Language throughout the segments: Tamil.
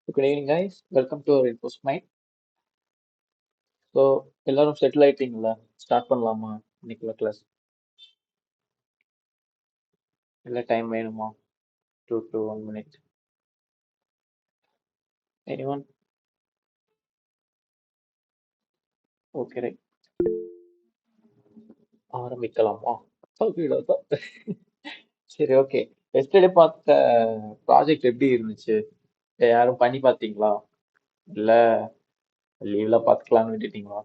Good evening, guys. Welcome to our Infos Mind. So எல்லாரும் செட்டில் ஆயிட்டீங்களா? ஸ்டார்ட் பண்ணலாமா இன்னைக்குள்ள கிளாஸ்? இல்லை டைம் வேணுமா? 2 to 1 minute. Anyone? Okay right. ஆரம்பிக்கலாமா? ஓகே. சரி ஓகே. எஸ்டர்டே பார்த்த ப்ராஜெக்ட் எப்படி இருந்துச்சு? யாரும் பண்ணி பார்த்தீங்களா? இல்லை லீவ்ல பார்த்துக்கலாம்னு விட்டுட்டீங்களா?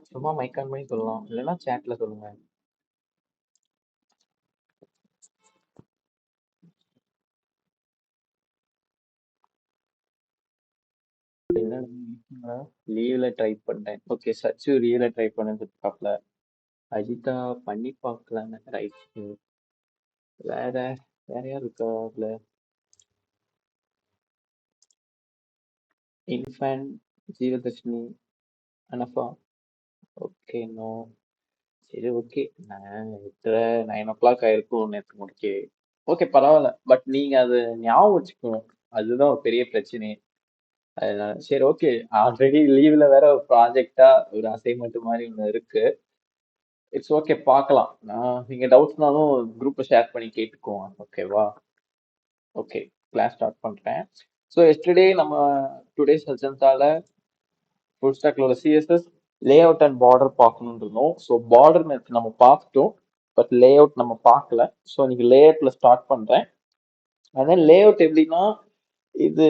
சும்மா மைக் ஆன் பண்ணி சொல்லலாம், இல்லைன்னா சேட்ல சொல்லுங்க. என்ன லீவ்ல ட்ரை பண்ணேன். ஓகே, சச்சு லீவ்ல ட்ரை பண்ணதுக்கு அஜிதா பண்ணி பார்க்கலான்னு ரைட். வேற வேற யார் இருக்கா அதுல? இன்ஃபேன், ஜீவதர்ஷினி, அனஃபா. Okay no. சரி ஓகே. நான் 9 o'clock ஆயிருக்கும் நேற்று முடிக்க. ஓகே பரவாயில்ல, பட் நீங்க அது ஞாபகம் வச்சுக்கணும். அதுதான் ஒரு பெரிய பிரச்சனை. அதனால சரி ஓகே. ஆல்ரெடி லீவ்ல வேற ஒரு ப்ராஜெக்டா ஒரு அசைன்மெண்ட் மாதிரி ஒன்று இருக்கு. இட்ஸ் ஓகே, பார்க்கலாம். நீங்க டவுட்ஸ்னாலும் குரூப்பை ஷேர் பண்ணி கேட்டுக்குவோம். ஓகேவா? ஓகே, கிளாஸ் ஸ்டார்ட் பண்றேன். ஸோ எஸ்டர்டே நம்ம டுடேஸ் அஜெண்டால ஃபுல் ஸ்டாக்ல CSS layout and border பார்க்கணும்னு இருந்தோம். ஸோ பார்டர் நேற்று நம்ம பார்த்துட்டோம், பட் லே அவுட் நம்ம பார்க்கல. ஸோ இன்னைக்கு லே அவுட்ல ஸ்டார்ட் பண்றேன். அதே லே அவுட் எப்படின்னா, இது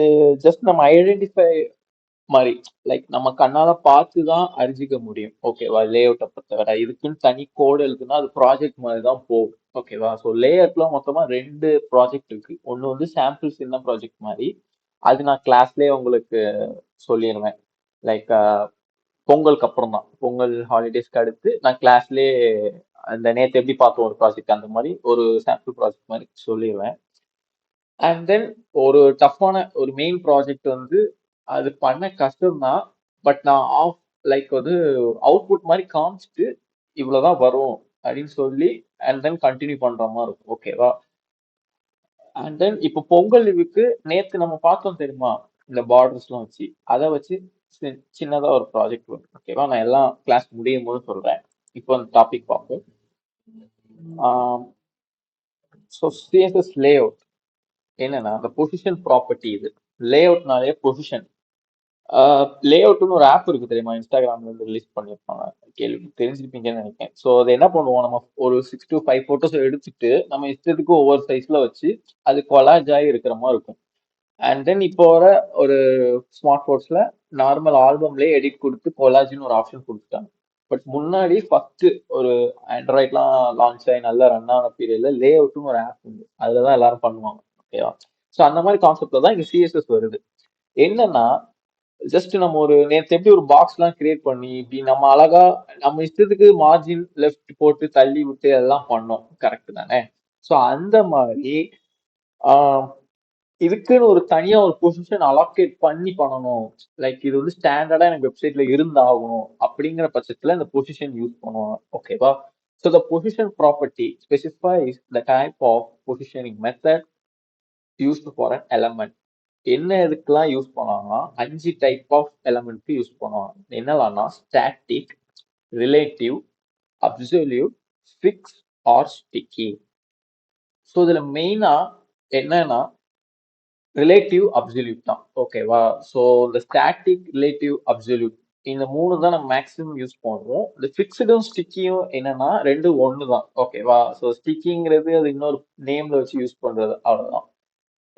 ஜஸ்ட் நம்ம ஐடென்டிஃபை மாதிரி, லைக் நம்ம கண்ணால பார்த்து தான் அறிஞ்சிக்க முடியும். ஓகேவா? லே அவுட்டை பொறுத்தவரை இதுக்குன்னு தனி கோடு எழுதுனா அது ப்ராஜெக்ட் மாதிரி தான் போகும். ஓகேவா? ஸோ லே அவுட்ல மொத்தமா 2 ப்ராஜெக்ட் இருக்கு. ஒன்று வந்து சாம்பிள் சின்ன ப்ராஜெக்ட் மாதிரி, அது நான் கிளாஸ்லயே உங்களுக்கு சொல்லிடுவேன். லைக் பொங்கலுக்கு அப்புறம் தான், பொங்கல் ஹாலிடேஸ்க்கு அடுத்து நான் கிளாஸ்லயே அந்த நேற்று எப்படி பார்த்தோம் ஒரு ப்ராஜெக்ட், அந்த மாதிரி ஒரு சாம்பிள் ப்ராஜெக்ட் மாதிரி சொல்லிடுவேன். அண்ட் தென் ஒரு டஃப்பான ஒரு மெயின் ப்ராஜெக்ட் வந்து அது பண்ண கஷ்டம் தான். பட் நான் லைக் வந்து அவுட்புட் மாதிரி காமிச்சிட்டு இவ்வளவுதான் வரும் அப்படின்னு சொல்லி அண்ட் தென் கண்டினியூ பண்ற மாதிரி இருக்கும். ஓகேவா? அண்ட் தென் இப்போ பொங்கல் லீவுக்கு நேத்து நம்ம பார்த்தோம் தெரியுமா, இந்த பார்டர்ஸ்லாம் வச்சு அதை வச்சு சின்னதா ஒரு ப்ராஜெக்ட் வரும். ஓகேவா? நான் எல்லாம் கிளாஸ் முடியும் போது சொல்றேன். இப்போ அந்த டாபிக் பார்ப்போம். ஸோ சிஎஸ்எஸ் லே அவுட் என்னன்னா, அந்த பொசிஷன் ப்ராப்பர்ட்டி. இது லே அவுட்னாலே பொசிஷன். லே அவுட்னு ஒரு ஆப் இருக்கு தெரியுமா, இன்ஸ்டாகிராம்ல இருந்து ரிலீஸ் பண்ணியிருப்பாங்க. கேள்வி தெரிஞ்சிருப்பீங்கன்னு நினைக்கிறேன். ஸோ அது என்ன பண்ணுவோம், நம்ம ஒரு 6 to 5 போட்டோஸ் எடுத்துட்டு நம்ம இஷ்டத்துக்கு ஒவ்வொரு சைஸ்ல வச்சு அது கொலாஜ் ஆகி இருக்கிற மாதிரி இருக்கும். அண்ட் தென் இப்போ வர ஒரு ஸ்மார்ட் போன்ஸ்ல நார்மல் ஆல்பம்லயே எடிட் கொடுத்து கொலாஜ்னு ஒரு ஆப்ஷன் கொடுத்துட்டாங்க. பட் முன்னாடி ஃபர்ஸ்ட் ஒரு ஆண்ட்ராய்ட்லாம் லான்ச் ஆகி நல்லா ரன் ஆன பீரியட்ல லே அவுட்னு ஒரு ஆப் உண்டு, அதுலதான் எல்லாரும் பண்ணுவாங்க. ஓகேவா? ஸோ அந்த மாதிரி கான்செப்ட்ல தான் இங்க சிஎஸ்எஸ் வருது. என்னன்னா, ஜஸ்ட் நம்ம ஒரு நேற்று எப்படி ஒரு பாக்ஸ் எல்லாம் கிரியேட் பண்ணி இப்படி நம்ம அழகா நம்ம இஷ்டத்துக்கு மார்ஜின் லெஃப்ட் போட்டு தள்ளி விட்டு எல்லாம் பண்ணோம். கரெக்ட் தானே? ஸோ அந்த மாதிரி இதுக்குன்னு ஒரு தனியா ஒரு பொசிஷன் அலோகேட் பண்ணி பண்ணணும். லைக் இது வந்து ஸ்டாண்டர்டா எனக்கு வெப்சைட்ல இருந்தாகணும் அப்படிங்கிற பட்சத்துல இந்த பொசிஷன் யூஸ் பண்ணுவோம். ஓகேவா? So the position property specifies the type of positioning method used for an element. என்ன இதுக்கெல்லாம் யூஸ் பண்ணுவாங்கன்னா 5 டைப் ஆஃப் எலமெண்ட்க்கு யூஸ் பண்ணுவாங்க. என்னெல்லாம்னா static, relative, absolute, fix or sticky. So இதுல மெயினா என்னன்னா ரிலேட்டிவ் அப்சல்யூட் தான். ஓகேவா? ஸோ இந்த ஸ்டாட்டிக், ரிலேட்டிவ், அப்சல்யூட் இந்த 3 தான் நம்ம மேக்ஸிமம் யூஸ் பண்ணுவோம். இந்த ஃபிக்ஸ்டும் ஸ்டிக்கியும் என்னன்னா ரெண்டும் ஒன்று தான். ஓகேவா? ஸோ ஸ்டிக்கிங்கிறது அது இன்னொரு நேம்ல வச்சு யூஸ் பண்றது, அவ்வளவுதான்.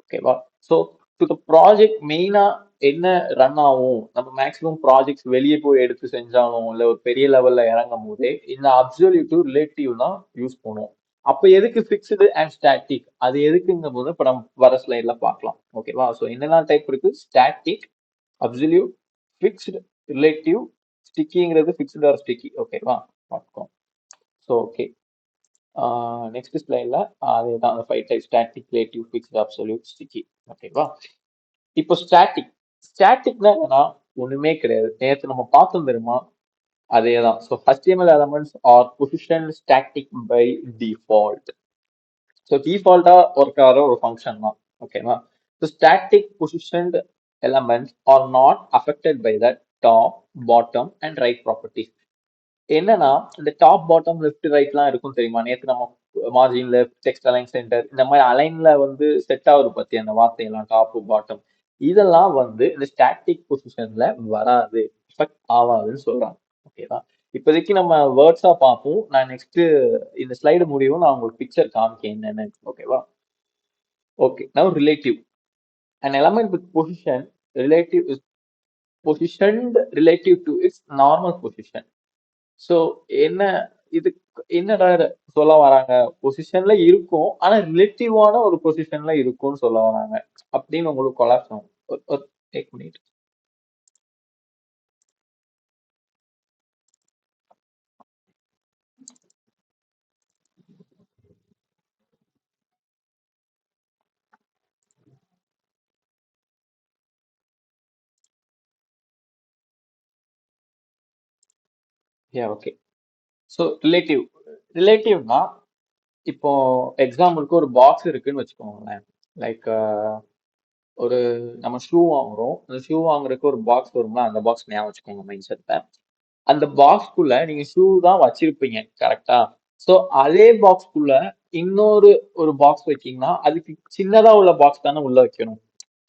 ஓகேவா? ஸோ டு ப்ராஜெக்ட் மெயினா என்ன ரன் ஆகும், நம்ம மேக்ஸிமம் ப்ராஜெக்ட்ஸ் வெளியே போய் எடுத்து செஞ்சாலும் இல்லை ஒரு பெரிய லெவல்ல இறங்கும் போதே இந்த அப்சல்யூட்டிவ் ரிலேட்டிவ் தான் யூஸ் பண்ணுவோம். அப்ப எதுக்கு ஃபிக்ஸ்டு அண்ட் ஸ்டாட்டிக், அது எதுக்குங்கும் போது இப்ப நம்ம வர ஸ்லைட்ல பார்க்கலாம். ஓகேவா? ஸோ என்னென்ன டைப் இருக்கு? ஸ்டாட்டிக், அப்சல்யூட், ஃபிக்ஸ்டு, ரிலேட்டிவ், ஸ்டிக்கிங்கிறது ஃபிக்ஸ்டு ஆர் ஸ்டிக்கி. ஓகேவா? பார்க்கலாம். ஸோ ஓகே, நெக்ஸ்ட் ஸ்லைட்ல அதுதான் அந்த 5 type: static, relative, fixed, absolute, sticky. ஓகேவா? இப்போ ஸ்டாட்டிக். ஸ்டாட்டிக்னா என்னன்னா ஒண்ணுமே கிடையாது. நேற்று நம்ம பார்த்தோம் தெரியுமா, அதேதான். So HTML elements are positioned static by default. So டிஃபால்ட்டா ஒர்க் ஆகிற ஒரு ஃபங்க்ஷன் தான். ஓகேவா? So static positioned elements are not affected by the top, bottom and right properties. என்னன்னா இந்த டாப், பாட்டம், லெஃப்ட், ரைட்லாம் இருக்கும் தெரியுமா? நேற்று நம்ம margin left, text align center, இந்த மாதிரி அலைன்ல வந்து செட் ஆகுது பத்தி அந்த வார்த்தையெல்லாம் டாப், பாட்டம், இதெல்லாம் வந்து இந்த ஸ்டாட்டிக் பொசிஷன்ல வராது, எஃபெக்ட் ஆகாதுன்னு சொல்றாங்க. ஓகேவா? இப்போதைக்கு நம்ம வேர்ட்ஸா பார்ப்போம். நான் நெக்ஸ்ட் இந்த ஸ்லைடு முடிவும் நான் உங்களுக்கு பிக்சர் காமிக்கேன் என்னன்னு. ஓகேவா? Okay, now relative. An element with position relative is positioned relative to its normal position. So என்ன இது, என்னடா சொல்ல வராங்க? பொசிஷன்ல இருக்கும் ஆனா ரிலேட்டிவான ஒரு பொசிஷன்ல இருக்கும்னு சொல்ல வராங்க அப்படின்னு உங்களுக்கு collapse. Take minute. Okay, so relative. ரிலேட்டிவ்னா இப்போ எக்ஸாம்பிளுக்கு ஒரு பாக்ஸ் இருக்குன்னு வச்சுக்கோங்களேன். லைக் ஒரு நம்ம ஷூ வாங்குறோம், அந்த ஷூ வாங்குறதுக்கு ஒரு பாக்ஸ் வரும்ல, அந்த பாக்ஸ் ஞாபகம் வச்சுக்கோங்க மைண்ட் செட்ல. அந்த பாக்ஸ்க்குள்ள நீங்க ஷூ தான் வச்சிருப்பீங்க, கரெக்டா? சோ அதே பாக்ஸ்க்குள்ள இன்னொரு ஒரு பாக்ஸ் வைக்கீங்கன்னா அதுக்கு சின்னதா உள்ள பாக்ஸ் தானே உள்ள வைக்கணும்,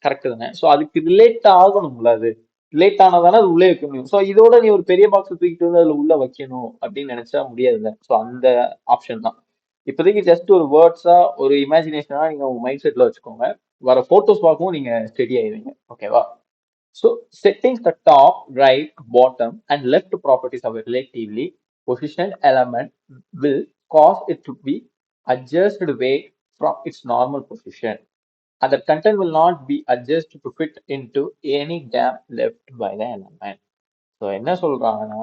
கரெக்ட் தானே? சோ அதுக்கு ரிலேட் ஆகணும்ல, அது ரிலேட் ஆனதானே அது உள்ளே வைக்க முடியும். சோ இதோட நீ ஒரு பெரிய பாக்ஸ் தூக்கிட்டு வந்து அதுல உள்ள வைக்கணும் அப்படின்னு நினைச்சா முடியாதுல்ல. சோ அந்த ஆப்ஷன் தான். இப்போதைக்கு ஜஸ்ட் ஒரு வேர்ட்ஸா ஒரு இமேஜினேஷனா நீங்க உங்க மைண்ட் செட்ல வச்சுக்கோங்க. வர போட்டோஸ் பார்க்கவும் நீங்க ஸ்டெடி ஆயிடுவீங்க. ஓகேவா? So setting the top, right, bottom, and left properties of a relatively positioned element will cause it to be adjusted away from its normal position. And the content will not be adjusted to fit into any gap left by the element. So என்ன சொல்றாங்கன்னா,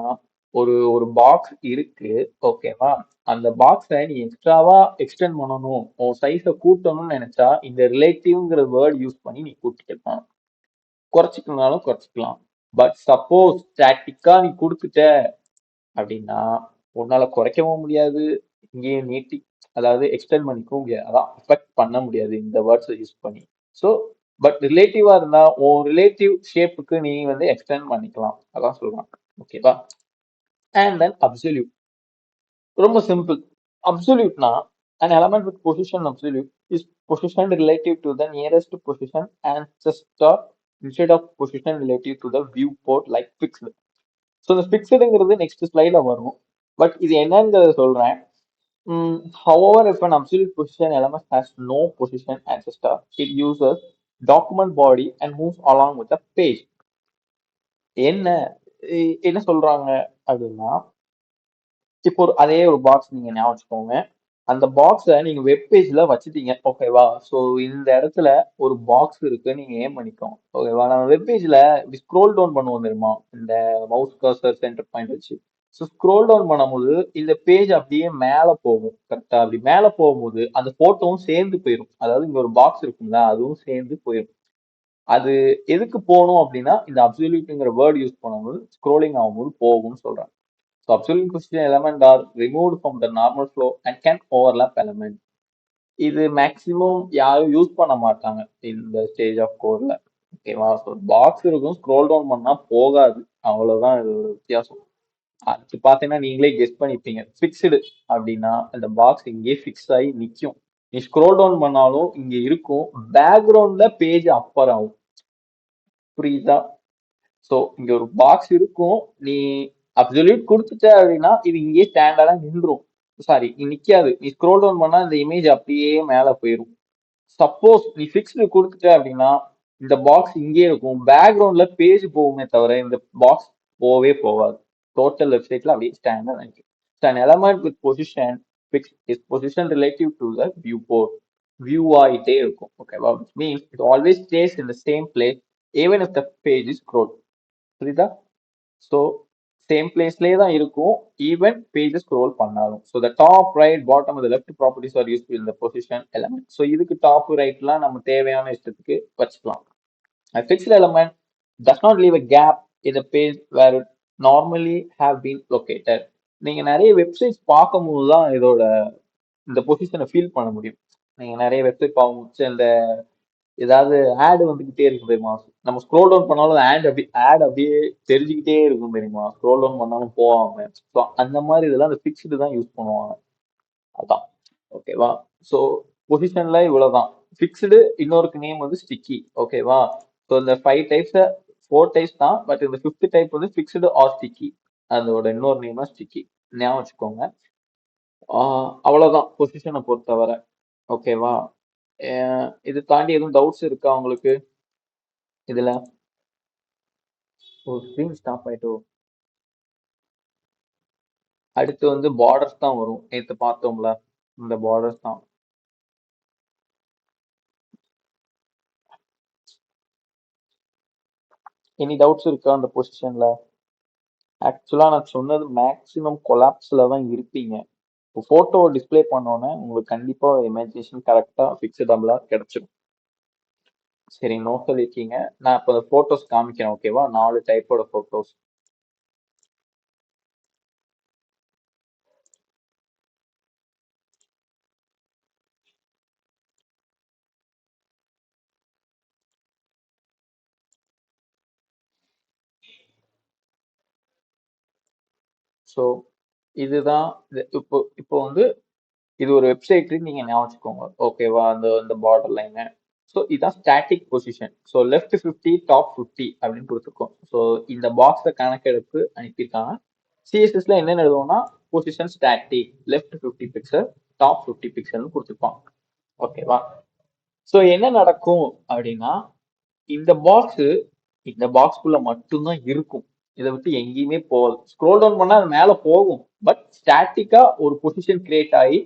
ஒரு ஒரு பாக்ஸ் இருக்கு, ஓகேவா? அந்த பாக்ஸை நீ எக்ஸ்ட்ராவா எக்ஸ்டெண்ட் பண்ணணும், உன் சைஸை கூட்டணும்னு நினைச்சா இந்த ரிலேட்டிவ்ங்கிற வேர்ட் யூஸ் பண்ணி நீ கூட்டிக்கலாம். குறைச்சிக்கணும்னாலும் குறைச்சிக்கலாம். பட் சப்போஸ் ஸ்டாட்டிக்கா நீ கொடுத்துட்ட அப்படின்னா உன்னால குறைக்கவும் முடியாது, இங்கேயும் நீட்டி, அதாவது எக்ஸ்டெண்ட் பண்ணிக்கவும் முடியாது, அதான் எஃபெக்ட் பண்ண முடியாது இந்த வேர்ட்ஸை யூஸ் பண்ணி. ஸோ பட் ரிலேட்டிவா இருந்தா உன் ரிலேட்டிவ் ஷேப்புக்கு நீ வந்து எக்ஸ்டெண்ட் பண்ணிக்கலாம், அதான் சொல்றாங்க. ஓகேவா? And then absolute. ரொம்ப simple. அப்சல்யூட்னா an element with position absolute is positioned relative to the nearest position ancestor instead of position relative to the viewport like fixed. So இந்த ஃபிக்ஸ்டுங்கிறது நெக்ஸ்ட் ஸ்லைட்ல வரும். பட் இது என்னங்கிறத சொல்றேன். However, if an absolute position element has no position ancestor, it uses document body and moves along with the page. என்ன என்ன சொல்றாங்க அப்படின்னா, இப்போ அதே ஒரு பாக்ஸ் நீங்க ஞாபகம் வச்சுக்கோங்க. அந்த பாக்ஸை நீங்க வெப் பேஜ்ல வச்சுட்டீங்க, ஓகேவா? ஸோ இந்த இடத்துல ஒரு பாக்ஸ் இருக்கு, நீங்க ஏம் பண்ணிக்கோங்க, ஓகேவா? நம்ம வெப் பேஜ்ல ஸ்க்ரோல் டவுன் பண்ணுவோம் தெரியுமா, இந்த மவுஸ் கர்சர் சென்டர் பாயிண்ட் வச்சு. ஸோ ஸ்க்ரோல் டவுன் பண்ணும்போது இந்த பேஜ் அப்படியே மேல போகும், கரெக்டா? அப்படி மேல போகும்போது அந்த போட்டோவும் சேர்ந்து போயிடும். அதாவது இங்க ஒரு பாக்ஸ் இருக்குங்களா, அதுவும் சேர்ந்து போயிடும். அது எதுக்கு போகணும் அப்படின்னா, இந்த அப்சல்யூட்ங்கிற வேர்ட் யூஸ் பண்ணும்போது ஸ்க்ரோலிங் ஆகும்போது போகும்னு சொல்றாங்க. So absolute position element are removed from the normal flow and can overlap element. இது மேக்சிமம் யாரும் யூஸ் பண்ண மாட்டாங்க இந்த ஸ்டேஜ் ஆஃப் கோட்ல. ஓகேவா? ஸோ பாக்ஸ் இருக்கும், ஸ்க்ரோல் டவுன் பண்ணா போகாது, அவ்வளவுதான் இதோட வித்தியாசம். அது பார்த்தீங்கன்னா நீங்களே கெஸ் பண்ணிப்பீங்க. ஃபிக்ஸ்டு அப்படின்னா அந்த பாக்ஸ் இங்கே ஃபிக்ஸ் ஆகி நிற்கும். நீ ஸ்க்ரோல் டவுன் பண்ணாலும் இங்க இருக்கும், பேக்ரவுண்ட்ல பேஜ் அப்பர் ஆகும். புரியுதா? ஸோ இங்க ஒரு பாக்ஸ் இருக்கும், நீ அப்சல்யூட் கொடுத்துட்ட அப்படின்னா இது இங்கேயே ஸ்டாண்டர்டா நின்றும். சாரி, நிக்காது. நீ ஸ்க்ரோல் டவுன் பண்ணா இந்த இமேஜ் அப்படியே மேல போயிடும். சப்போஸ் நீ ஃபிக்ஸ்டு கொடுத்துட்ட அப்படின்னா இந்த பாக்ஸ் இங்கே இருக்கும், பேக்ரவுண்ட்ல பேஜ் போகுமே தவிர இந்த பாக்ஸ் போகவே போகாது. டோட்டல் வெப்சைட்ல அப்படியே ஸ்டாண்டர்ட் ஆயிருக்கு. An element with position fixed is position relative to the viewport. View ஆயிட்டே இருக்கும், ஓகேவா? Which means it always stays in the same place even if the page is scrolled. புரியுதா? ஸோ சேம் பிளேஸ்லேயே தான் இருக்கும் ஈவன் பேஜஸ் ஸ்க்ரோல் பண்ணாலும். So the top, right, bottom, அந்த லெஃப்ட் ப்ராப்பர்ட்டிஸ் ஆர் யூஸ் இந்த பொசிஷன் எலமெண்ட். ஸோ இதுக்கு டாப் ரைட்லாம் நம்ம தேவையான இஷ்டத்துக்கு வச்சுக்கலாம். A fixed element does not leave a gap in the page where it normally have been located. நீங்க நிறைய வெப்சைட்ஸ் பார்க்கும்போது தான் இதோட இந்த பொசிஷனை ஃபீல் பண்ண முடியும். நீங்க நிறைய வெப்சைட் பார்க்கும்போது இந்த ஏதாவது ஆட் வந்துகிட்டே இருக்கும் தெரியுமா? நம்ம ஸ்க்ரோல் டவுன் பண்ணாலும் ஆட் அப்படியே தெரிஞ்சுக்கிட்டே இருக்கும் தெரியுமா? ஸ்க்ரோல் டவுன் பண்ணாலும் போவாங்க. ஸோ அந்த மாதிரி இதெல்லாம் அந்த ஃபிக்ஸ்டு தான் யூஸ் பண்ணுவாங்க. அதான். ஓகேவா? ஸோ பொசிஷன்ல இவ்வளவுதான். ஃபிக்ஸ்டு இன்னொருக்கு நேம் வந்து ஸ்டிக்கி. ஓகேவா? ஸோ இந்த 5 டைப்ஸ் 4 டைப்ஸ் தான். பட் இந்த 5th டைப் வந்து ஃபிக்ஸ்டு ஆர் ஸ்டிக்கி. அதோட இன்னொரு நேம் தான் ஸ்டிக்கி. ஞாபகம் வச்சுக்கோங்க. அவ்வளவுதான் பொசிஷனை பொறுத்தவரை. ஓகேவா? இது தாண்டி எதுவும் டவுட்ஸ் இருக்கா உங்களுக்கு இதுல? ஒரு ஸ்க்ரீன் ஸ்டாப் ஆயிட்டோ. அடுத்து வந்து பார்டர்ஸ் தான் வரும். நேத்து பார்த்தோம்ல, இந்த பார்டர்ஸ் தான். எனி டவுட்ஸ் இருக்கா அந்த பொசிஷன்ல? ஆக்சுவலா நான் சொன்னது மேக்ஸிமம் கொலாப்ஸ்ல தான் இருப்பீங்க. போட்டோ டிஸ்ப்ளே பண்ணோன்னே உங்களுக்கு கண்டிப்பா இமேஜினேஷன் கரெக்டா ஃபிக்ஸடபிளா கிடைச்சிடும். சரி, நோ சொல்லியிருக்கீங்க. நான் இப்போ போட்டோஸ் காமிக்கிறேன். ஓகேவா? 4 டைப்போட போட்டோஸ். ஸோ இதுதான் இப்போ இப்போ வந்து இது ஒரு வெப்சைட் நீங்க ஞாபகம் வச்சுக்கோங்க. ஓகேவா? அந்த அந்த பார்டர் லைன். ஸோ இதான் static position. So left 50 top 50 அப்படின்னு கொடுத்துருக்கோம். ஸோ இந்த பாக்ஸை கணக்கெடுப்பு அனுப்பியிருக்காங்க. சிஎஸ்எஸ்ல என்ன எழுதுவோம்னா position static left 50 pixel top 50 பிக்சல்னு கொடுத்துருப்பாங்க. ஓகேவா? ஸோ என்ன நடக்கும் அப்படின்னா இந்த பாக்ஸ்க்குள்ள மட்டும்தான் இருக்கும். இதை விட்டு எங்கேயுமே போகாது. ஸ்க்ரோல் டவுன் பண்ணா அது மேல போகும். பட் ஸ்டாட்டிக்கா ஒரு பொசிஷன் கிரியேட் ஆகி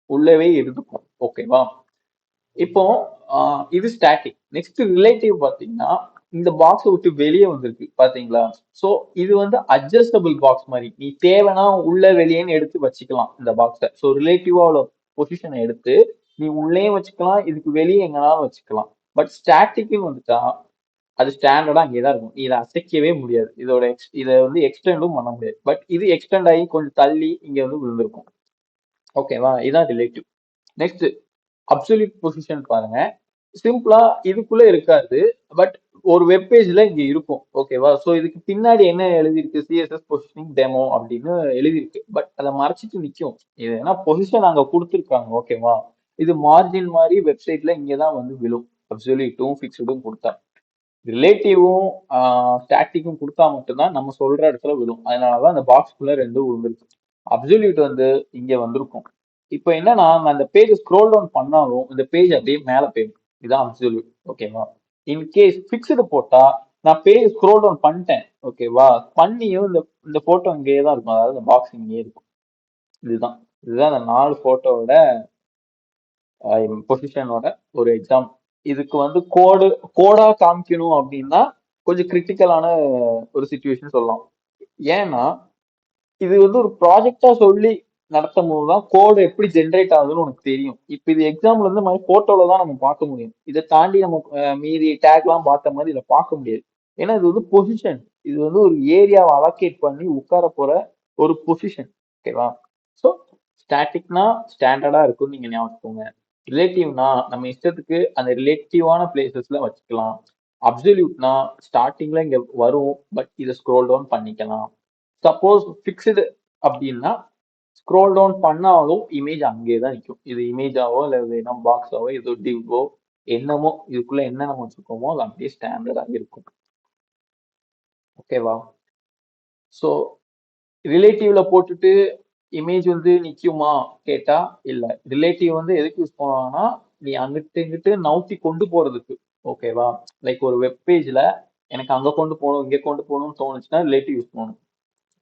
உள்ளவே இருக்கும். ஓகேவா? இப்போ இது ஸ்டாட்டிக். நெக்ஸ்ட் ரிலேட்டிவ் பாத்தீங்கன்னா இந்த பாக்ஸை விட்டு வெளியே வந்திருக்கு பாத்தீங்களா? சோ இது வந்து அட்ஜஸ்டபிள் பாக்ஸ் மாதிரி. நீ தேவைன்னா உள்ள வெளியேன்னு எடுத்து வச்சுக்கலாம் இந்த பாக்ஸை. ஸோ ரிலேட்டிவா பொசிஷனை எடுத்து நீ உள்ளேயும் வச்சுக்கலாம், இதுக்கு வெளியே எங்கனாலும் வச்சுக்கலாம். பட் ஸ்டாட்டிக்னு வந்துட்டா அது ஸ்டாண்டர்டா அங்கேயே தான் இருக்கும். நீ இதை அசைக்கவே முடியாது. இதை வந்து எக்ஸ்டெண்டும் பண்ண முடியாது. பட் இது எக்ஸ்டெண்ட் ஆகி கொஞ்சம் தள்ளி இங்க வந்து விழுந்திருக்கும். ஓகேவா? இதான் ரிலேட்டிவ். நெக்ஸ்ட் அப்சல்யூட் பொசிஷன் பாருங்க. சிம்பிளா இதுக்குள்ள இருக்காது. பட் ஒரு வெப் பேஜ்ல இங்க இருக்கும். ஓகேவா? சோ இதுக்கு பின்னாடி என்ன எழுதிருக்கு? சிஎஸ்எஸ் பொசிஷனிங் டெமோ அப்படின்னு எழுதிருக்கு. பட் அதை மறைச்சிட்டு நிக்கும். இது ஏன்னா பொசிஷன் அங்க கொடுத்துருக்காங்க. ஓகேவா? இது மார்ஜின் மாதிரி வெப்சைட்ல இங்கதான் வந்து விழும். அப்சல்யூட்டும் ஃபிக்ஸ்டும் கொடுத்தா. ரிலேட்டிவும் ஸ்டாட்டிக்கும் கொடுத்தா மட்டும்தான் நம்ம சொல்ற இடத்துல விழும். அதனாலதான் அந்த பாக்ஸ்குள்ள ரெண்டும் விழுந்துருக்கு. அப்சல்யூட் வந்து இங்க வந்திருக்கும். இப்போ என்னன்னா நான் அந்த பேஜ் ஸ்க்ரோல் டவுன் பண்ணாலும் இந்த பேஜ் அப்படியே மேல போயிடும். இதான் அப்சல்யூட். ஓகேவா? இன்கேஸ் ஃபிக்ஸ்டு போட்டா நான் பேஜ் ஸ்க்ரோல் டவுன் பண்ணிட்டேன். ஓகேவா? பண்ணியும் இந்த இந்த போட்டோ இங்கேயே தான் இருக்கும். அதாவது இந்த பாக்ஸ் இங்கேயே இருக்கும். இதுதான் இதுதான் அந்த 4 போட்டோவோட பொசிஷனோட ஒரு எக்ஸாம். இதுக்கு வந்து கோடா காமிக்கணும் அப்படின்னா கொஞ்சம் கிரிட்டிக்கலான ஒரு சுச்சுவேஷன் சொல்லலாம். ஏன்னா இது வந்து ஒரு ப்ராஜெக்டா சொல்லி நடத்தும் போதுதான் கோடு எப்படி ஜென்ரேட் ஆகுதுன்னு உனக்கு தெரியும். இப்ப இது எக்ஸாம்பிள் வந்து மாதிரி போட்டோல தான் நம்ம பார்க்க முடியும். இதை தாண்டி நம்ம மீதி டேக் எல்லாம் பார்த்த மாதிரி இதை பார்க்க முடியாது. ஏன்னா இது வந்து பொசிஷன். இது வந்து ஒரு ஏரியாவை அலோகேட் பண்ணி உட்கார போற ஒரு பொசிஷன். ஓகேவா? ஸோ ஸ்டாட்டிக்னா ஸ்டாண்டர்டா இருக்கும்னு நீங்க ஞாபகம். ரிலேட்டிவ்னா நம்ம இஷ்டத்துக்கு அந்த ரிலேட்டிவான பிளேசஸ்ல வச்சுக்கலாம். அப்சல்யூட்னா ஸ்டார்டிங்ல இங்க வரும். பட் இதை ஸ்க்ரோல் டவுன் பண்ணிக்கலாம். சப்போஸ் ஃபிக்ஸ்டு அப்படின்னா ஸ்க்ரோல் டவுன் பண்ணாலும் இமேஜ் அங்கேயே தான் நிற்கும். இது இமேஜாவோ இல்லை வேணும் பாக்ஸாவோ ஏதோ டிவோ என்னமோ இதுக்குள்ள என்ன நம்ம வச்சுக்கோமோ அது அப்படியே ஸ்டாண்டர்டா இருக்கும். ஓகேவா? ஸோ ரிலேட்டிவ்ல போட்டுட்டு இமேஜ் வந்து நிக்குமா கேட்டா இல்ல. ரிலேட்டிவ் வந்து எதுக்கு யூஸ் பண்ணுவாங்கன்னா நீ அங்கிட்டு இங்கிட்டு நவுத்தி கொண்டு போறதுக்கு. ஓகேவா? லைக் ஒரு வெப் பேஜ்ல எனக்கு அங்க கொண்டு போகணும் இங்க கொண்டு போகணும்னு தோணுச்சுன்னா ரிலேட்டிவ் யூஸ் பண்ணணும்.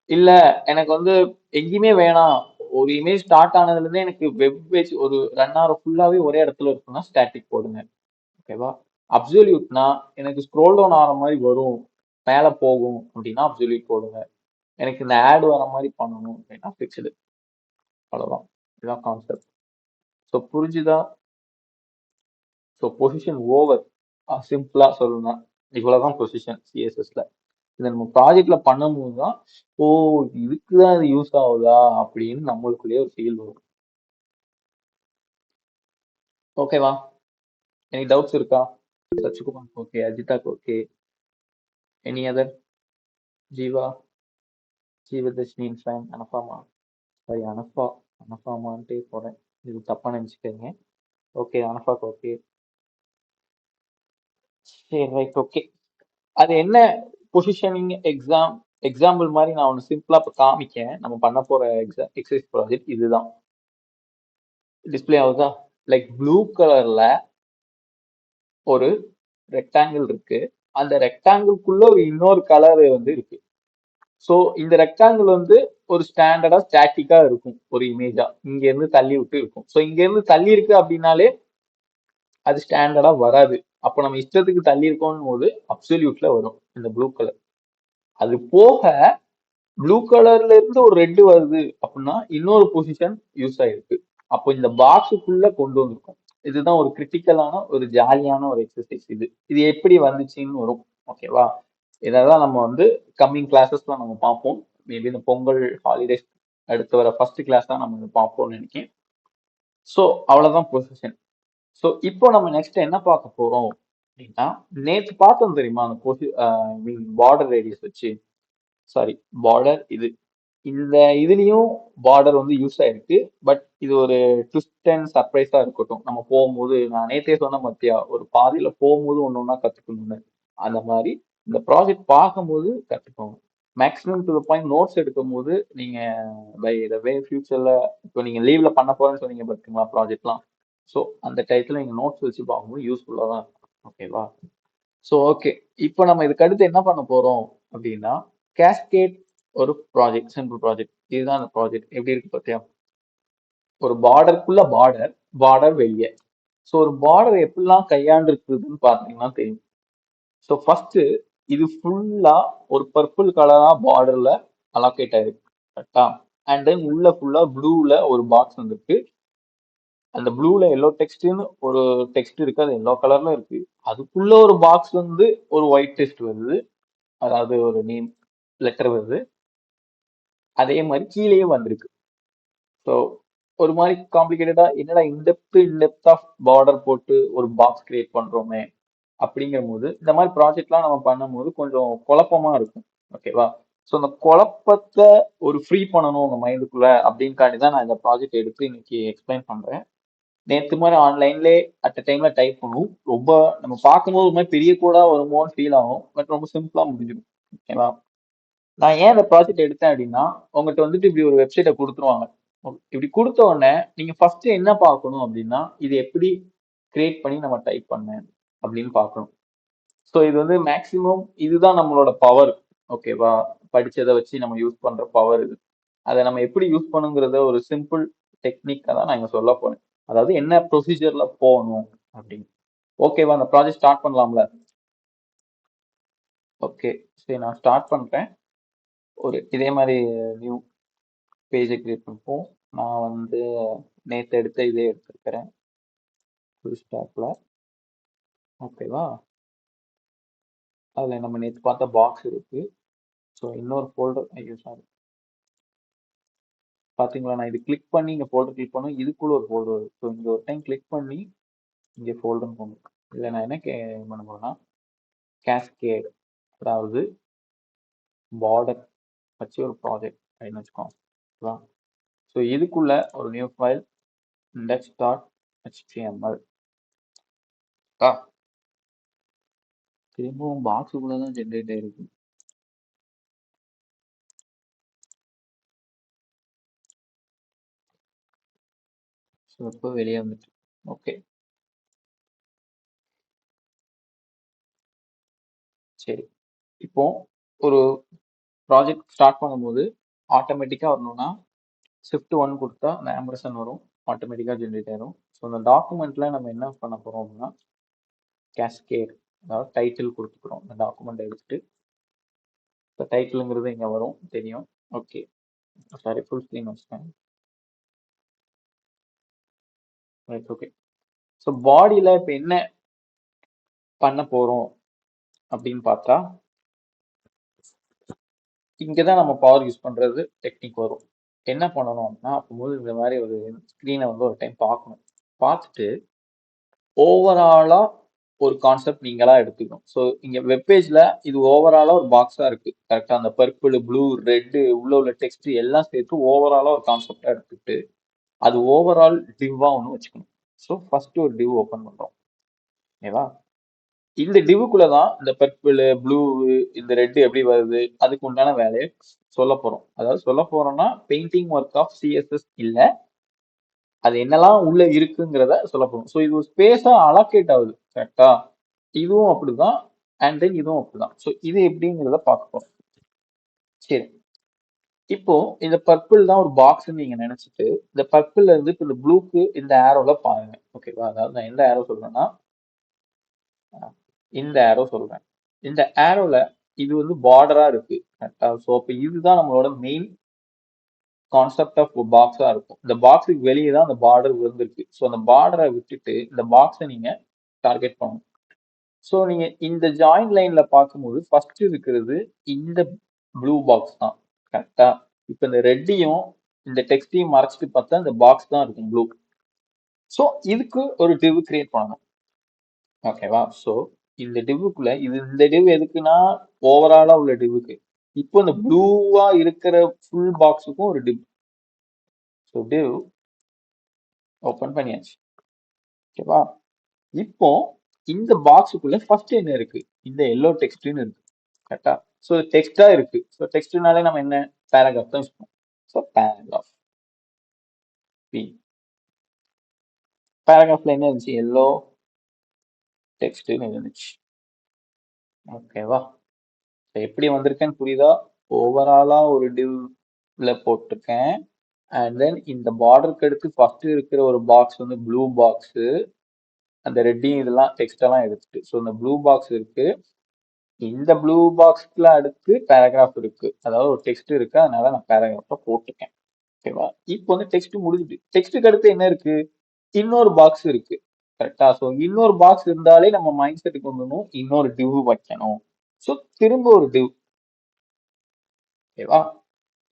இல்ல எனக்கு வந்து எங்கேயுமே வேணாம், ஒரு இமேஜ் ஸ்டார்ட் ஆனதுல இருந்தே எனக்கு வெப் பேஜ் ஒரு ரன் ஆகிற ஃபுல்லாவே ஒரே இடத்துல இருக்குன்னா ஸ்டாட்டிக் போடுங்க. ஓகேவா? அப்சல்யூட்னா எனக்கு ஸ்க்ரோல் டவுன் ஆகிற மாதிரி வரும், மேல போகும் அப்படின்னா அப்சல்யூட் போடுங்க. எனக்கு இந்த ஆட் வர மாதிரி பண்ணணும் அப்படின்னா ஃபிக்ஸ்டு. அவ்வளவுதான். இதுதான் கான்செப்ட். ஸோ புரிஞ்சுதா? So position over. சிம்பிளா சொல்லணும்னா இவ்வளவுதான் பொசிஷன் சிஎஸ்எஸ்ல. இதை நம்ம ப்ராஜெக்ட்ல பண்ணும்போது தான் ஓ இதுக்குதான் இது யூஸ் ஆகுதா அப்படின்னு நம்மளுக்குள்ளேயே ஒரு ஃபீல் வரும். ஓகேவா? எனி டவுட்ஸ் இருக்கா? சச்சிகுமார் ஓகே, அஜிதாக்கு okay, any other? Jeeva, Jeevadharshini ஃபேன், அனஃபாமா, சாரி அனஃபா, அனஃபாமான்ட்டே போறேன், இது தப்பா நினைச்சுக்கோங்க. ஓகே, அனஃபாக்கு ஓகே. சரி ரைட் ஓகே. அது என்ன பொசிஷனிங் எக்ஸாம்பிள் மாதிரி நான் ஒன்று சிம்பிளா இப்போ காமிக்கேன். நம்ம பண்ண போற எக்ஸசைஸ் ப்ராஜெக்ட் இதுதான். டிஸ்பிளே ஆகுதா? லைக் ப்ளூ கலர்ல ஒரு ரெக்டாங்கிள் இருக்கு. அந்த ரெக்டாங்கிள்குள்ள ஒரு இன்னொரு கலர் வந்து இருக்கு. ஸோ இந்த ரெக்டாங்கிள் வந்து ஒரு ஸ்டாண்டர்டா ஸ்டாட்டிக்கா இருக்கும், ஒரு இமேஜா இங்க இருந்து தள்ளி விட்டு இருக்கும். ஸோ இங்க இருந்து தள்ளி இருக்கு அப்படின்னாலே அது ஸ்டாண்டர்டா வராது. அப்போ நம்ம இஷ்டத்துக்கு தள்ளி இருக்கோம் போது அப்சல்யூட்ல வரும் இந்த ப்ளூ கலர். அது போக ப்ளூ கலர்ல இருந்து ஒரு ரெட் வருது அப்படின்னா இன்னொரு பொசிஷன் யூஸ் ஆயிருக்கு. அப்போ இந்த பாக்ஸுக்குள்ள கொண்டு வந்திருக்கும். இதுதான் ஒரு கிரிட்டிக்கலான ஒரு ஜாலியான ஒரு எக்ஸசைஸ். இது இது எப்படி வந்துச்சுன்னு வரும். ஓகேவா? இதெல்லாம் நம்ம வந்து கம்மிங் கிளாஸஸ்ல நம்ம பார்ப்போம். மேபி இந்த பொங்கல் ஹாலிடேஸ் அடுத்து வர ஃபர்ஸ்ட் கிளாஸ் தான் நம்ம பார்ப்போம்னு நினைக்கிறேன். ஸோ அவ்வளவுதான் பொசிஷன். ஸோ இப்போ நம்ம நெக்ஸ்ட் என்ன பார்க்க போறோம் அப்படின்னா, நேற்று பார்த்தோம் தெரியுமா அந்த பார்டர் ரேடியஸ் வச்சு, சாரி பார்டர் இது, இந்த இதுலயும் பார்டர் வந்து யூஸ் ஆயிருக்கு. பட் இது ஒரு ட்விஸ்ட் அண்ட் சர்ப்ரைஸா இருக்கட்டும். நம்ம போகும்போது நான் நேத்தே சொன்ன மத்தியா ஒரு பாதியில போகும்போது ஒண்ணு ஒண்ணா கத்துக்கணும்னு, அந்த மாதிரி இந்த ப்ராஜெக்ட் பார்க்கும்போது கத்துக்கோங்க. Maximum to the point notes எடுக்கும் போது நீங்க பை த வே ஃபியூச்சர்ல இப்போ நீங்க லீவ்ல பண்ண போறேன்னு சொன்னீங்க பார்த்தீங்களா ப்ராஜெக்ட்லாம். ஸோ அந்த டயத்துல நீங்க நோட்ஸ் வச்சு பார்க்கும்போது யூஸ்ஃபுல்லா தான் இருக்கும். ஓகேவா? ஸோ ஓகே, இப்போ நம்ம இதுக்கு அடுத்து என்ன பண்ண போறோம் அப்படின்னா, கேஸ்கேட் ஒரு ப்ராஜெக்ட், சிம்பிள் ப்ராஜெக்ட். இதுதான் அந்த ப்ராஜெக்ட் எப்படி இருக்கு பார்த்தியா? ஒரு பார்டருக்குள்ள பார்டர், பார்டர் வெளியே. ஸோ ஒரு பார்டர் எப்படிலாம் கையாண்டு இருக்குதுன்னு பார்த்தீங்கன்னா தெரியும். ஸோ ஃபர்ஸ்ட் இது ஃபுல்லா ஒரு பர்பிள் கலரா பார்டர்ல அலோகேட் ஆயிருக்கு, கரெக்டா? அண்ட் தென் உள்ள ஃபுல்லா ப்ளூல ஒரு பாக்ஸ் வந்துருக்கு. அந்த ப்ளூல எல்லோ டெக்ஸ்ட்னு ஒரு டெக்ஸ்ட் இருக்கு, அது எல்லோ கலர்ல இருக்கு. அதுக்குள்ள ஒரு பாக்ஸ் வந்து ஒரு ஒயிட் டெக்ஸ்ட் வருது, அதாவது ஒரு நேம் லெட்டர் வருது. அதே மாதிரி கீழேயும் வந்திருக்கு. ஸோ ஒரு மாதிரி காம்ப்ளிகேட்டடா என்னடா இன்டெப்த் ஆஃப் பார்டர் போட்டு ஒரு பாக்ஸ் கிரியேட் பண்றோமே அப்படிங்கிற போது இந்த மாதிரி ப்ராஜெக்ட்லாம் நம்ம பண்ணும்போது கொஞ்சம் குழப்பமா இருக்கும். ஓகேவா? ஸோ அந்த குழப்பத்தை ஒரு ஃப்ரீ பண்ணணும் உங்க மைண்டுக்குள்ள அப்படின்காண்டி தான் நான் இந்த ப்ராஜெக்ட் எடுத்து இன்னைக்கு எக்ஸ்பிளைன் பண்றேன். நேற்று மாதிரி ஆன்லைன்லேயே அட் டைம்ல டைப் பண்ணுவோம். ரொம்ப நம்ம பார்க்கும்போது ஒரு மாதிரி பெரிய கூட வருமோன்னு ஃபீல் ஆகும். பட் ரொம்ப சிம்பிளா முடிஞ்சிடும். ஓகேவா? நான் ஏன் இந்த ப்ராஜெக்ட் எடுத்தேன் அப்படின்னா, உங்ககிட்ட வந்துட்டு இப்படி ஒரு வெப்சைட்டை கொடுத்துருவாங்க. இப்படி கொடுத்த உடனே நீங்க ஃபர்ஸ்ட் என்ன பார்க்கணும் அப்படின்னா, இது எப்படி கிரியேட் பண்ணி நம்ம டைப் பண்ணேன் அப்படின்னு பார்க்கணும். ஸோ இது வந்து மேக்சிமம் இதுதான் நம்மளோட பவர். ஓகேவா? படிச்சதை வச்சு நம்ம யூஸ் பண்ற பவர் இது. அதை நம்ம எப்படி யூஸ் பண்ணுங்கிறத ஒரு சிம்பிள் டெக்னிக்கா தான் நான் இங்க சொல்ல போறேன். அதாவது என்ன ப்ரொசீஜர்ல போகணும் அப்படின்னு. ஓகேவா? அந்த ப்ராஜெக்ட் ஸ்டார்ட் பண்ணலாம்ல? ஓகே, சரி நான் ஸ்டார்ட் பண்றேன். ஒரு இதே மாதிரி நியூ பேஜை கிரியேட் பண்ணுவோம். நான் வந்து நேற்று எடுத்த இதே எடுத்துருக்கிறேன் ஃபுல் ஸ்டாக்ல. ஓகேவா? அதில் நம்ம நேற்று பார்த்த பாக்ஸ் இருக்கு. ஸோ இன்னொரு ஃபோல்டர் யூஸ் ஆகும். பார்த்தீங்களா? நான் இது கிளிக் பண்ணி இங்கே ஃபோல்டர் கிளிக் பண்ணும், இதுக்குள்ள ஒரு ஃபோல்டர் வரும். ஸோ இங்கே ஒரு டைம் கிளிக் பண்ணி இங்கே ஃபோல்டர் போகணும். இதில் நான் என்ன பண்ண போறேன்னா, கேஸ்கேட், அதாவது பார்டர் வச்சு ஒரு ப்ராஜெக்ட் அப்படின்னு வச்சுக்கோங்க. ஸோ இதுக்குள்ள ஒரு நியூ ஃபைல் index.html. திரும்பவும் பாக்ஸுக்குள்ள தான் ஜென்ரேட் ஆயிருக்கு. ஸோ இப்போ வெளியே வந்துட்டு ஓகே. சரி, இப்போ ஒரு ப்ராஜெக்ட் ஸ்டார்ட் பண்ணும்போது ஆட்டோமேட்டிக்காக வரணும்னா ஷிஃப்ட் 1 கொடுத்தா அந்த ஆம்பர்சன் வரும், ஆட்டோமேட்டிக்காக ஜென்ரேட் ஆயிரும். ஸோ அந்த டாக்குமெண்ட்ல நம்ம என்ன பண்ண போறோம் அப்படின்னா, கேஸ்கேட், அதாவது டைட்டில் கொடுத்துக்கிறோம். இந்த டாக்குமெண்ட் எடுத்துட்டு இப்போ டைட்டிலுங்கிறது இங்கே வரும், தெரியும். ஓகே, சாரி ஃபுல் ஸ்க்ரீன் வச்சுட்டேன். Right okay. ஸோ பாடியில் இப்போ என்ன பண்ண போறோம் அப்படின்னு பார்த்தா, இங்கதான் நம்ம பவர் யூஸ் பண்றது டெக்னிக் வரும். என்ன பண்ணணும்னா அப்போது இந்த மாதிரி ஒரு ஸ்க்ரீனை வந்து ஒரு டைம் பார்க்கணும். பார்த்துட்டு ஓவராலா ஒரு கான்செப்ட் நீங்களா எடுத்துக்கணும். ஸோ இங்க வெப்பேஜ்ல இது ஓவராலா ஒரு பாக்ஸா இருக்கு. கரெக்டா அந்த பர்பிள், ப்ளூ, ரெட் உள்ள டெக்ஸ்ட் எல்லாம் சேர்த்து ஓவராலா ஒரு கான்செப்டா எடுத்துக்கிட்டு அது ஓவரால் டிவ்வா ஒன்று வச்சுக்கணும். ஸோ ஃபர்ஸ்ட் ஒரு டிவ் ஓப்பன் பண்றோம். ஓகேவா? இந்த டிவுக்குள்ள தான் இந்த பர்பிள், ப்ளூ, இந்த ரெட் எப்படி வருது அதுக்கு உண்டான வேலையை சொல்ல போறோம். அதாவது சொல்ல போறோம்னா பெயிண்டிங் ஒர்க் ஆஃப் சிஎஸ்எஸ் இல்ல, அது என்னெல்லாம் உள்ள இருக்குங்கிறத சொல்ல போறோம். ஸோ இது ஒரு ஸ்பேஸா அலோகேட் ஆகுது. கரெக்டா? இதுவும் அப்படிதான் அண்ட் தென் இதுவும் அப்படிதான். ஸோ இது எப்படிங்கிறத பார்க்க போறோம். சரி, இப்போ இந்த பர்பிள் தான் ஒரு பாக்ஸ் நீங்க நினைச்சிட்டு இந்த பர்பிள்ல இருந்து இப்போ இந்த ப்ளூக்கு இந்த ஏரோல பாருங்க. ஓகேவா? அதாவது நான் எந்த ஏரோ சொல்றேன்னா இந்த ஏரோ சொல்றேன். இந்த ஏரோல இது வந்து பார்டரா இருக்கு. கரெக்டா? ஸோ அப்போ இதுதான் நம்மளோட மெயின் கான்செப்ட் ஆஃப் பாக்ஸா இருக்கும். இந்த பாக்ஸுக்கு வெளியே தான் அந்த பார்டர் விழுந்திருக்கு. ஸோ அந்த பார்டரை விட்டுட்டு இந்த பாக்ஸை நீங்க டார்கெட் பண்ணணும். ஸோ நீங்க இந்த ஜாயின் லைன்ல பார்க்கும்போது ஃபர்ஸ்ட் இருக்கிறது இந்த ப்ளூ பாக்ஸ் தான். கரெக்டா? இப்போ இந்த ரெட்டையும் இந்த டெக்ஸ்டையும் மறைச்சிட்டு பார்த்தா இந்த பாக்ஸ் தான் இருக்கும் ப்ளூ. ஸோ இதுக்கு ஒரு டிவ் கிரியேட் பண்ணணும். ஓகேவா? ஸோ இந்த டிவ்வுக்குள்ள இந்த டிவ் எதுக்குன்னா ஓவராலா உள்ள டிவ்வுக்கு. இப்போ இந்த ப்ளூவா இருக்கிற ஃபுல் பாக்ஸுக்கும் ஒரு டிவ். ஸோ டிவ் ஓப்பன் பண்ணியாச்சு. ஓகேவா? இப்போ இந்த பாக்ஸுக்குள்ள ஃபர்ஸ்ட் என்ன இருக்கு? இந்த எல்லோ டெக்ஸ்ட்னு இருக்கு. கரெக்டா? ஸோ டெக்ஸ்டா இருக்கு. ஸோ டெக்ஸ்ட்னாலே நம்ம என்ன பேராகிராஃப் தான் யூஸ் பண்ணுவோம். So paragraph B. பேராகிராஃப்ல என்ன இருந்துச்சு? எல்லோ டெக்ஸ்ட்னு இருந்துச்சு. ஓகேவா? எப்படி வந்திருக்கேன்னு புரியுதா? ஓவராலா ஒரு டிவ்ல போட்டிருக்கேன். அண்ட் தென் இந்த பார்டருக்கு அடுத்து ஃபர்ஸ்ட் இருக்கிற ஒரு பாக்ஸ் வந்து ப்ளூ பாக்ஸ். அந்த ரெட்டிங் இதெல்லாம் டெக்ஸ்ட் எல்லாம் எடுத்துட்டு ஸோ இந்த ப்ளூ பாக்ஸ் இருக்கு. இந்த ப்ளூ பாக்ஸ்ல அடுத்து பேராகிராஃப் இருக்கு. அதாவது ஒரு டெக்ஸ்ட் இருக்கு. அதனால நான் பேராகிராஃப போட்டுக்கேன். ஓகேவா? இப்போ வந்து டெக்ஸ்ட் முடிஞ்சுட்டு டெக்ஸ்ட்டுக்கு அடுத்து என்ன இருக்கு? இன்னொரு பாக்ஸ் இருக்கு. கரெக்டா? ஸோ இன்னொரு பாக்ஸ் இருந்தாலே நம்ம மைண்ட் செட்டுக்கு வந்துடணும் இன்னொரு டிவ் வைக்கணும். ஸோ திரும்ப ஒரு டிவ். ஓகேவா?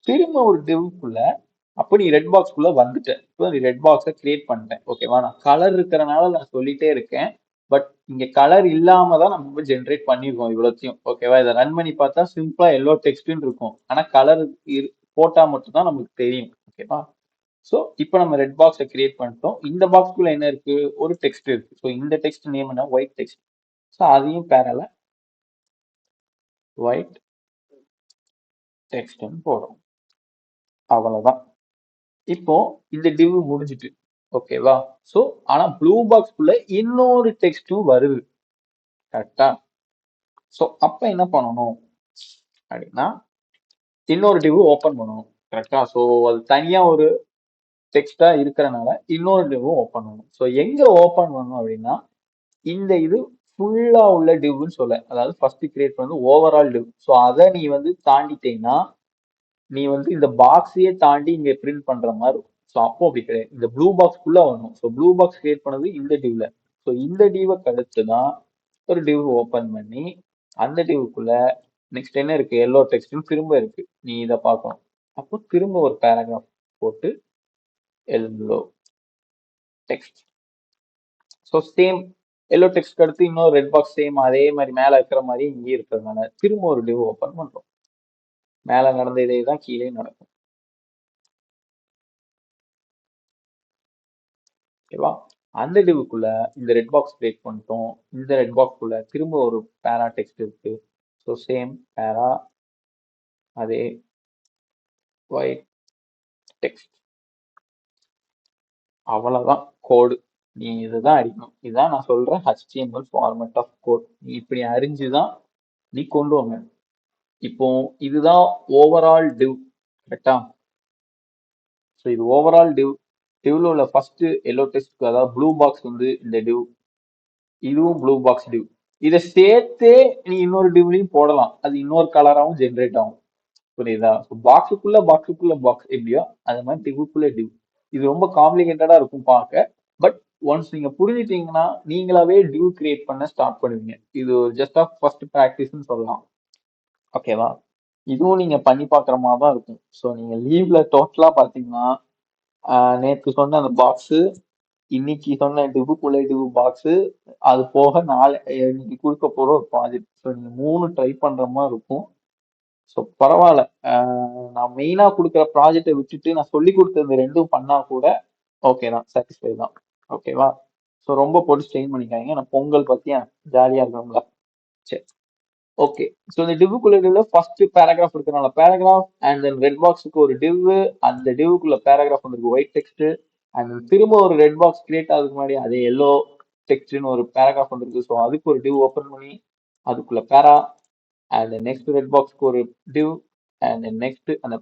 திரும்ப ஒரு டிவ்க்குள்ள அப்போ நீ ரெட் பாக்ஸ்க்குள்ள வந்துட்ட. இப்போ நீ ரெட் பாக்ஸை கிரியேட் பண்ணிட்டேன். ஓகேவா? நான் கலர் இருக்கிறனால நான் சொல்லிட்டே இருக்கேன். பட் இங்க கலர் இல்லாம தான் நம்ம ஜென்ரேட் பண்ணிருக்கோம் இவ்வளோத்தையும். ஓகேவா? இதை ரன் பண்ணி பார்த்தா சிம்பிளா எல்லோ டெக்ஸ்ட்னு இருக்கும். ஆனா கலர் போட்டா மட்டும் தான் நமக்கு தெரியும். ஓகேவா? ஸோ இப்போ நம்ம ரெட் பாக்ஸை கிரியேட் பண்ணிட்டோம். இந்த பாக்ஸ்க்குள்ள என்ன இருக்கு? ஒரு டெக்ஸ்ட் இருக்கு. ஸோ இந்த டெக்ஸ்ட் நேம் என்ன? White text. ஸோ அதையும் பேரல ஒயிட் டெக்ஸ்ட்னு போடுறோம். அவ்வளவுதான். இப்போ இந்த டிவ் முடிஞ்சிட்டு. ஓகேவா? ஸோ ஆனா ப்ளூ பாக்ஸ்க்குள்ள இன்னொரு டெக்ஸ்டும் வருது. கரெக்டா? ஸோ அப்ப என்ன பண்ணணும் அப்படின்னா இன்னொரு டிவ் ஓப்பன் பண்ணணும். கரெக்டா? ஸோ அது தனியா ஒரு டெக்ஸ்டா இருக்கிறனால இன்னொரு டிவ் ஓப்பன் பண்ணணும். ஸோ எங்க ஓப்பன் பண்ணணும் அப்படின்னா இந்த இது ஃபுல்லா உள்ள டிவ்னு சொல்ல. அதாவது ஃபர்ஸ்ட் கிரியேட் பண்ணது ஓவரால் டிவ். ஸோ அதை நீ வந்து தாண்டிட்டேன்னா நீ வந்து இந்த பாக்ஸையே தாண்டி இங்க பிரிண்ட் பண்ற மாதிரி இருக்கும். ஸோ அப்போ அப்படி கிடையாது. இந்த ப்ளூ பாக்ஸ்க்குள்ள வரணும். ஸோ ப்ளூ பாக்ஸ் கிரியேட் பண்ணது இந்த டிவ்ல. ஸோ இந்த டிவை கழிச்சு தான் ஒரு டிவ் ஓப்பன் பண்ணி அந்த டிவுக்குள்ள நெக்ஸ்ட் என்ன இருக்கு? எல்லோ டெக்ஸ்ட்னு திரும்ப இருக்கு. நீ இதை பார்க்கணும். அப்போ திரும்ப ஒரு பேராகிராஃப் போட்டு yellow text. So same yellow text அடுத்து இன்னொரு ரெட் பாக்ஸ் சேம் அதே மாதிரி மேல இருக்கிற மாதிரி இங்கே இருக்கிறதுனால திரும்ப ஒரு டிவ் ஓப்பன் பண்றோம். மேல நடந்த இதே தான் கீழே நடக்கும். ஓகேவா? அந்த டிவுக்குள்ள இந்த ரெட் பாக்ஸ் கிரியேட் பண்ணிட்டோம். இந்த ரெட் பாக்ஸ்க்குள்ள திரும்ப ஒரு பேரா டெக்ஸ்ட் இருக்கு. ஸோ சேம் பேரா அதே ஒயிட் டெக்ஸ்ட். அவ்வளவுதான் கோடு. நீ இதுதான் அடிக்கணும். இதுதான் நான் சொல்ற HTML ஃபார்மேட் ஆஃப் கோட். நீ இப்படி அறிஞ்சுதான் நீ கொண்டு வாங்க. இப்போ இதுதான் ஓவரால் டிவ். கரெக்டா? ஸோ இது ஓவரால் டிவ். டிவ்ல உள்ள ஃபர்ஸ்ட் எல்லோ டெக்ஸ்ட் அதாவது ப்ளூ பாக்ஸ் வந்து இந்த டிவ். இதுவும் ப்ளூ பாக்ஸ் டிவ். இதை சேர்த்தே நீ இன்னொரு டிவ்லையும் போடலாம். அது இன்னொரு கலராகவும் ஜென்ரேட் ஆகும். புரியுதா? பாக்ஸுக்குள்ள பாக்ஸுக்குள்ள பாக்ஸ் எப்படியோ அது மாதிரி டிவ்வுக்குள்ள டிவ். இது ரொம்ப காம்ப்ளிகேட்டடா இருக்கும் பார்க்க. பட் ஒன்ஸ் நீங்க புரிஞ்சிட்டீங்கன்னா நீங்களாவே டிவ் கிரியேட் பண்ண ஸ்டார்ட் பண்ணுவீங்க. இது ஒரு ஜஸ்ட் ஆஃப் ஃபர்ஸ்ட் ப்ராக்டிஸ்னு சொல்லலாம். ஓகேவா? இதுவும் நீங்க பண்ணி பாக்குற மாதிரி தான் இருக்கும். ஸோ நீங்க லீவ்ல டோட்டலா பாத்தீங்கன்னா நேத்து சொன்ன அந்த பாக்ஸ், இன்னைக்கு சொன்ன டிவுக்குள்ள டிவு பாக்ஸ், அது போக நாளை இன்னைக்கு கொடுக்க போற ஒரு ப்ராஜெக்ட். ஸோ நீங்க 3 ட்ரை பண்ற மாதிரி இருக்கும். ஸோ பரவாயில்ல. நான் மெயினா கொடுக்குற ப்ராஜெக்டை விட்டுட்டு நான் சொல்லி கொடுத்த இந்த ரெண்டும் பண்ணா கூட ஓகே தான், சாட்டிஸ்ஃபை தான். ஓகேவா? ஸோ ரொம்ப போட்டு ஸ்ட்ரெயின் பண்ணிக்காதீங்க. நான் பொங்கல் பத்தியா ஜாலியா இருக்கணும்ல. சரி, ஓகே. ஸோ இந்த டிவ்வுக்குள்ள டிவ்ல ஃபர்ஸ்ட் பேராகிராஃப் இருக்கிறனால பேராகிராஃப் அண்ட் தென் ரெட் பாக்ஸுக்கு ஒரு டிவ், அந்த டிவ்வுக்குள்ள பேராகிராஃப் வந்துருக்கு ஒயிட் டெக்ஸ்ட், அண்ட் திரும்ப ஒரு ரெட் பாக்ஸ் கிரியேட் ஆகுதுக்கு முன்னாடி அதே எல்லோ டெக்ஸ்ட்னு ஒரு பேராகிராஃப் வந்துருக்கு. ஸோ அதுக்கு ஒரு டிவ் ஓப்பன் பண்ணி அதுக்குள்ள பேரா, அண்ட் நெக்ஸ்ட் ரெட் பாக்ஸ்க்கு ஒரு டிவ், அண்ட் நெக்ஸ்ட் அந்த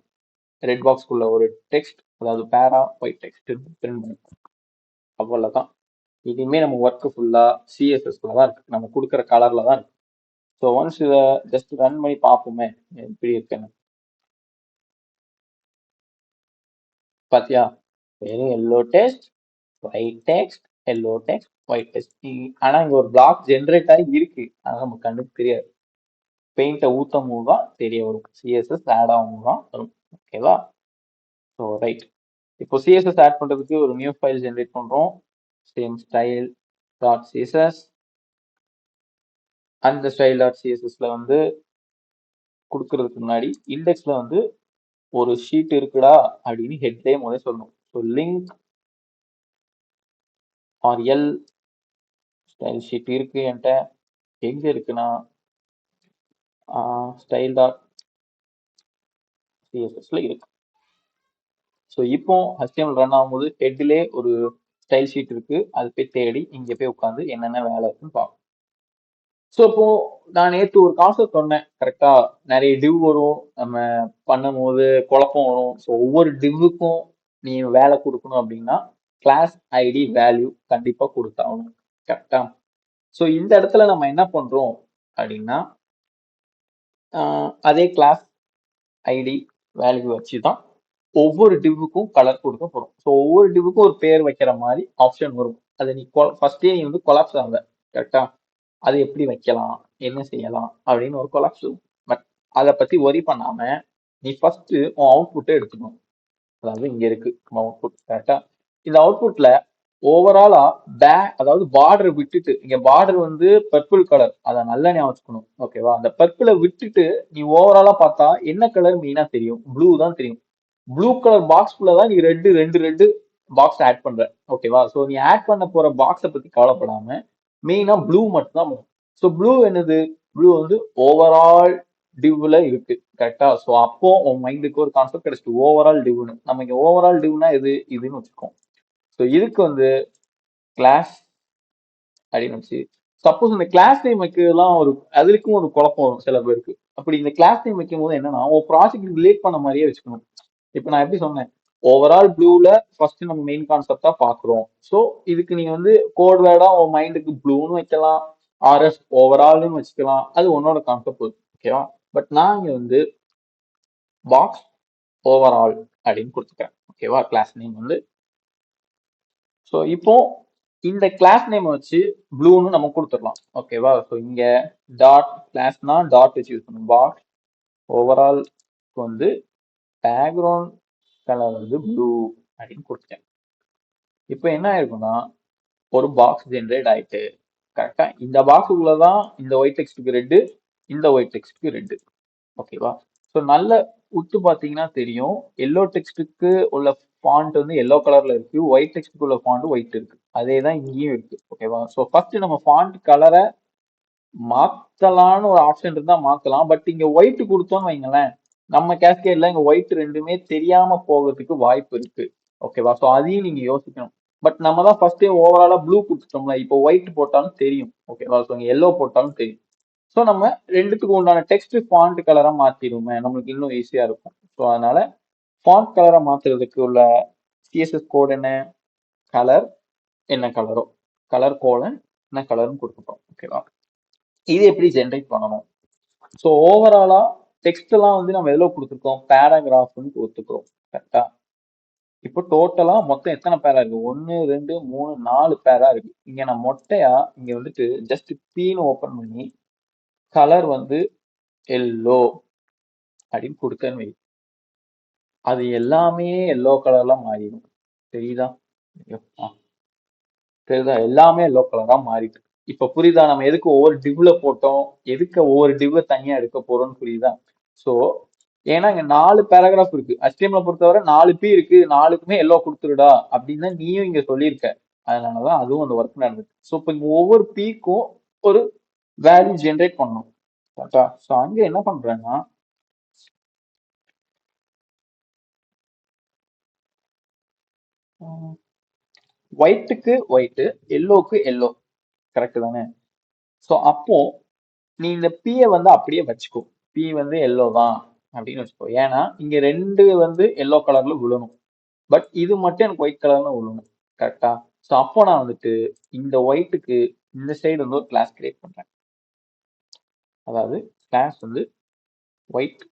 ரெட் பாக்ஸ்க்குள்ள ஒரு டெக்ஸ்ட், அதாவது பேரா ஒயிட் டெக்ஸ்ட் பிரிண்ட் பண்ணி அவ்வளவுதான். இனிமே நம்ம ஒர்க் ஃபுல்லா சிஎஸ்எஸ்ல தான் இருக்கு, நம்ம கொடுக்குற கலர்ல தான் இருக்கு. ஸோ ஒன்ஸ் இதை ஜஸ்ட் ரன் பண்ணி பார்ப்போமே எப்படி இருக்குன்னு. பாத்தியா? வெறும் yellow text white text yellow text white text. ஆனா இங்க ஒரு பிளாக் ஜென்ரேட் ஆகி இருக்கு, ஆனா நம்ம கண்ணுக்கு தெரியாது. பெயிண்ட்டை ஊத்தும் போது தான் தெரிய வரும், சிஎஸ்எஸ் ஆட் ஆகும் தான் வரும். ஓகேவா? So right. இப்போ சிஎஸ்எஸ் ஆட் பண்றதுக்கு ஒரு நியூ ஃபைல் ஜென்ரேட் பண்றோம். Same style dot CSS. அந்த ஸ்டைல் டாட் சிஎஸ்எஸ்ல வந்து கொடுக்கறதுக்கு முன்னாடி இண்டெக்ஸ்ல வந்து ஒரு ஷீட் இருக்குடா அப்படின்னு ஹெட்லேயே முதல்ல சொல்லணும். So link R L style sheet இருக்கு என்கிட்ட. எங்க இருக்குன்னா ஸ்டைல் டாட் சிஎஸ்எஸ்ல இருக்கு. ஸோ இப்போ HTML ரன் ஆகும்போது ஹெட்லேயே ஒரு ஸ்டைல் ஷீட் இருக்கு, அது போய் தேடி இங்க போய் உட்காந்து என்னென்ன வேலை இருக்குன்னு பார்ப்போம். ஸோ இப்போ நான் நேற்று ஒரு கான்செப்ட் சொன்னேன் கரெக்டா. நிறைய டிவ் வரும், நம்ம பண்ணும்போது குழப்பம் வரும். ஸோ ஒவ்வொரு டிவ்வுக்கும் நீ வேலை கொடுக்கணும் அப்படின்னா கிளாஸ் ஐடி வேல்யூ கண்டிப்பா கொடுத்தாகணும். கரெக்டா? ஸோ இந்த இடத்துல நம்ம என்ன பண்றோம் அப்படின்னா அதே கிளாஸ் ஐடி வேல்யூ வச்சு தான் ஒவ்வொரு டிவ்வுக்கும் கலர் கொடுக்க போறோம். ஸோ ஒவ்வொரு டிவ்வுக்கும் ஒரு பேர் வைக்கிற மாதிரி ஆப்ஷன் வரும். அதை நீ ஃபர்ஸ்டே நீ வந்து கொலாப்ஸ் ஆகுத. கரெக்டா? அது எப்படி வைக்கலாம், என்ன செய்யலாம் அப்படின்னு ஒரு கொலாப்ஸ். பட் அதை பத்தி ஒரி பண்ணாம நீ ஃபர்ஸ்ட் உன் அவுட்புட்டை எடுத்துக்கணும். அதாவது இங்க இருக்கு அவுட்புட். கரெக்டா? இந்த அவுட்புட்ல ஓவராலா அதாவது பார்டர் விட்டுட்டு, இங்க பார்டர் வந்து பர்பிள் கலர், அதை நல்லா ஞாபகம் வச்சுக்கணும். ஓகேவா? அந்த பர்பிளை விட்டுட்டு நீ ஓவராலா பார்த்தா என்ன கலர் மெயினா தெரியும்? ப்ளூ தான் தெரியும். ப்ளூ கலர் பாக்ஸ்குள்ள தான் நீ ரெண்டு பாக்ஸ் ஆட் பண்ற. ஓகேவா? ஸோ நீ ஆட் பண்ண போற பாக்ஸை பத்தி கவலைப்படாம மெயினா ப்ளூ மட்டும் தான். ஸோ ப்ளூ என்னது? ப்ளூ வந்து ஓவரால் டிவ்ல இருக்கு. கரெக்டா? ஸோ அப்போ உன் மைண்டுக்கு ஒரு கான்செப்ட் கிடைச்சிட்டு ஓவரால் டிவ்னு. நம்ம இங்க ஓவரால் டிவ்னா இதுன்னு வச்சுக்கோம். ஸோ இதுக்கு வந்து கிளாஸ் அப்படின்னு வச்சு சப்போஸ் இந்த கிளாஸ் நேம் வைக்கிறதுலாம் ஒரு அதுக்கும் ஒரு குழப்பம் வரும் சில பேருக்கு. அப்படி இந்த கிளாஸ் நேம் வைக்கும் போது என்னன்னா உன் ப்ராஜெக்ட் ரிலேட் பண்ண மாதிரியே வச்சுக்கணும். இப்போ நான் எப்படி சொன்னேன், ஓவரால் ப்ளூல ஃபர்ஸ்ட் நம்ம மெயின் கான்செப்டா பாக்குறோம். ஸோ இதுக்கு நீங்க வந்து கோட் வேர்டா உன் மைண்டுக்கு ப்ளூன்னு வைக்கலாம், ஆர்எஸ் ஓவரால்னு வச்சுக்கலாம். அது உன்னோட கான்செப்ட். ஓகேவா? பட் நான் இங்க வந்து பாக்ஸ் ஓவரால் அப்படின்னு கொடுத்துக்கிறேன். ஓகேவா? கிளாஸ் நேம் வந்து. ஸோ இப்போ இந்த கிளாஸ் நேம் வச்சு ப்ளூன்னு நம்ம கொடுத்துடலாம். ஓகேவா? ஸோ இங்க டாட் கிளாஸ்னா டாட் வச்சு யூஸ் பண்ணணும். பாக்ஸ் ஓவரால் வந்து பேக்ரவுண்ட் கலர் வந்து ப்ளூ அப்படின்னு கொடுத்துட்டேன். இப்போ என்ன ஆயிருக்கும்னா ஒரு பாக்ஸ் ஜென்ரேட் ஆயிட்டு. கரெக்டா? இந்த பாக்ஸுக்குள்ளதான் இந்த ஒயிட் டெக்ஸ்டுக்கு ரெட்டு, இந்த ஒயிட் டெக்ஸ்டுக்கு ரெட்டு. ஓகேவா? ஸோ நல்ல உத்து பார்த்தீங்கன்னா தெரியும், எல்லோ டெக்ஸ்டுக்கு உள்ள ஃபாண்ட் வந்து எல்லோ கலர்ல இருக்கு, ஒயிட் டெக்ஸ்டுக்கு உள்ள ஃபாண்ட் ஒயிட் இருக்கு. அதே தான் இங்கேயும் இருக்கு. ஓகேவா? ஸோ ஃபர்ஸ்ட் நம்ம ஃபாண்ட் கலரை மாத்தலாம்னு ஒரு ஆப்ஷன் இருந்தா மாத்தலாம். பட் இங்க ஒயிட் கொடுத்தோம்னு வைங்களேன், நம்ம கேஸ்கேட்ல இங்க ஒயிட் ரெண்டுமே தெரியாம போகிறதுக்கு வாய்ப்பு இருக்கு. ஓகேவா? ஸோ அதையும் நீங்க யோசிக்கணும். பட் நம்ம தான் ஃபர்ஸ்டே ஓவராலா ப்ளூ கொடுத்துட்டோம்ல, இப்போ ஒயிட் போட்டாலும் தெரியும். ஓகேவா? ஸோ இங்க எல்லோ போட்டாலும் தெரியும். ஸோ நம்ம ரெண்டுத்துக்கு உண்டான டெக்ஸ்ட் ஃபாண்ட் கலரா மாத்திடுவோமே, நம்மளுக்கு இன்னும் ஈஸியா இருக்கும். ஸோ அதனால ஃபாண்ட் கலரை மாத்துறதுக்கு உள்ள சிஎஸ்எஸ் கோட் என்ன? கலர் என்ன கலரோ, கலர் கோலன் என்ன கலர்னு கொடுத்துட்டோம். ஓகேவா? இது எப்படி ஜென்ரேட் பண்ணணும்? ஸோ ஓவராலா டெக்ஸ்ட் எல்லாம் வந்து நம்ம எவ்வளவு கொடுத்துருக்கோம்? பேராகிராஃப்னு கொடுத்துக்கிறோம். கரெக்டா? இப்போ டோட்டலா மொத்தம் எத்தனை பேரா இருக்கு? 1 2 3 4 பேரா இருக்கு. இங்க நான் மொட்டையா இங்க வந்துட்டு ஜஸ்ட் பீன்னு ஓபன் பண்ணி கலர் வந்து எல்லோ அப்படின்னு கொடுத்தேன்னு வை, அது எல்லாமே எல்லோ கலர்ல மாறிடும். தெரியுதா? ஐயோ, தெரியுதா? எல்லாமே எல்லோ கலரா மாறிட்டு. இப்ப புரியுதா நம்ம எதுக்கு ஒவ்வொரு டிவ்ல போட்டோம், எதுக்கு ஒவ்வொரு டிவ்வை தனியா எடுக்க போறோம்னு புரியுதா? சோ ஏன்னா இங்க 4 பேராகிராஃப் இருக்கு. HTML பொறுத்தவரை 4 பி இருக்கு, 4க்குமே எல்லோ கொடுத்துருடா அப்படின்னு தான் நீயும் இங்க சொல்லியிருக்க. அதனாலதான் அதுவும் அந்த ஒர்க் நடந்தது. ஸோ இப்போ இங்க ஒவ்வொரு பீக்கும் ஒரு வேல்யூ ஜென்ரேட் பண்ணணும். கரெக்டா? ஸோ அங்க என்ன பண்றேன்னா ஒயிட்டுக்கு ஒயிட்டு, எல்லோக்கு எல்லோ. கரெக்ட் தானே? ஸோ அப்போ நீ இந்த பியை வந்து அப்படியே வச்சுக்கோ. பி வந்து எல்லோ தான் அப்படின்னு வச்சுக்கோ. ஏன்னா இங்க ரெண்டு வந்து எல்லோ கலர்ல விழணும், பட் இது மட்டும் எனக்கு ஒயிட் கலர்ல விழணும். கரெக்டா? ஸோ அப்போ நான் வந்துட்டு இந்த ஒயிட்டுக்கு இந்த சைடு வந்து ஒரு கிளாஸ் கிரியேட் பண்றேன். அதாவது கிளாஸ் வந்து ஒயிட்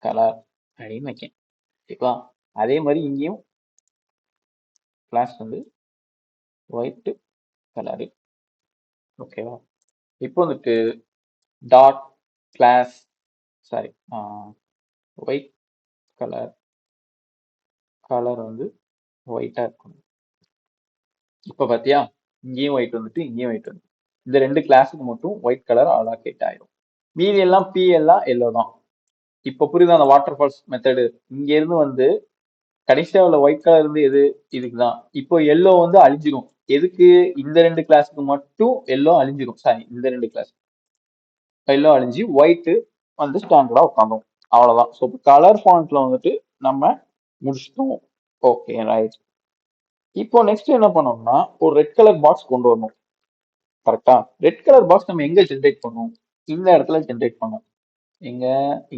கலர் அப்படின்னு வைக்கேன். ஓகேவா? அதே மாதிரி இங்கேயும் கிளாஸ் வந்து ஒயிட் கலரு. ஓகேவா? இப்போ வந்துட்டு dot class, sorry, white colour, colour வந்து ஒயிட்டா இருக்கணும். இப்ப பாத்தியா, இங்கேயும் ஒயிட் வந்துட்டு இங்கேயும் ஒயிட் வந்து இந்த ரெண்டு கிளாஸுக்கு மட்டும் ஒயிட் கலர் அலோகேட் ஆயிடும். மீதி எல்லாம் பி எல்லாம் எல்லோ தான். இப்ப புரியுதா அந்த வாட்டர் ஃபால்ஸ் மெத்தடு? இங்க இருந்து வந்து கடைசியா உள்ள ஒயிட் கலர் இருந்து எது இதுக்குதான். இப்போ எல்லோ வந்து அழிஞ்சிரும். எதுக்கு? இந்த ரெண்டு கிளாஸுக்கு மட்டும் எல்லோ அழிஞ்சிரும். சாரி, இந்த ரெண்டு கிளாஸ் எல்லோ அழிஞ்சு ஒயிட் வந்து ஸ்டாண்டர்டா உட்காந்தோம். அவ்வளவுதான். ஸோ கலர் ஃபாண்ட்ல வந்துட்டு நம்ம முடிச்சிட்டோம். Okay, right. இப்போ நெக்ஸ்ட் என்ன பண்ணோம்னா ஒரு ரெட் கலர் பாக்ஸ் கொண்டு வரணும். கரெக்டா? ரெட் கலர் பாக்ஸ் நம்ம எங்க ஜென்ரேட் பண்ணுவோம்? இந்த இடத்துல ஜென்ரேட் பண்ணோம். எங்க?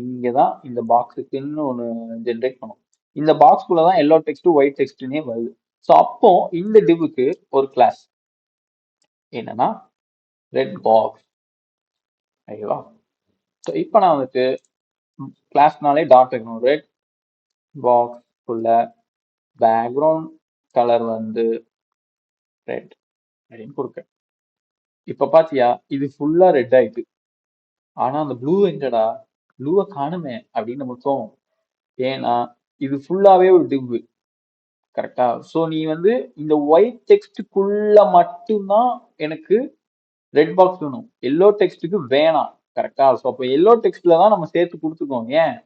இங்கதான் இந்த பாக்ஸுக்குன்னு ஒன்று ஜென்ரேட் பண்ணும். இந்த பாக்ஸ்குள்ளதான் எல்லோ டெக்ஸ்ட் ஒயிட் டெக்ஸ்ட்னே வருது. ஸோ அப்போ இந்த டிவுக்கு ஒரு கிளாஸ் என்னன்னா ரெட் பாக்ஸ். ஓகேவா? ஸோ இப்போ நான் வந்துட்டு கிளாஸ்னாலே டாட் இருக்கணும். ரெட் பாக்ஸ் குள்ள பேக்ரவுண்ட் கலர் வந்து ரெட் அப்படின்னு கொடுக்க. இப்ப பாத்தியா இது ஃபுல்லா ரெட் ஆயிட்டு. ஆனா அந்த ப்ளூ எங்கடா? ப்ளூவை காணுமே அப்படின்னு நமக்கு தோணும். ஏன்னா இது ஃபுல்லாவே ஒரு டிவ். கரெக்டா? சோ நீ வந்து இந்த ஒயிட் டெக்ஸ்டுக்குள்ள மட்டும்தான் எனக்கு ரெட் பாக்ஸ் வேணும், எல்லோ டெக்ஸ்டுக்கு வேணாம். கரெக்டா? ஸோ அப்போ எல்லோ டெக்ஸ்ட்ல தான் நம்ம சேர்த்து கொடுத்துருக்கோம். ஏன்?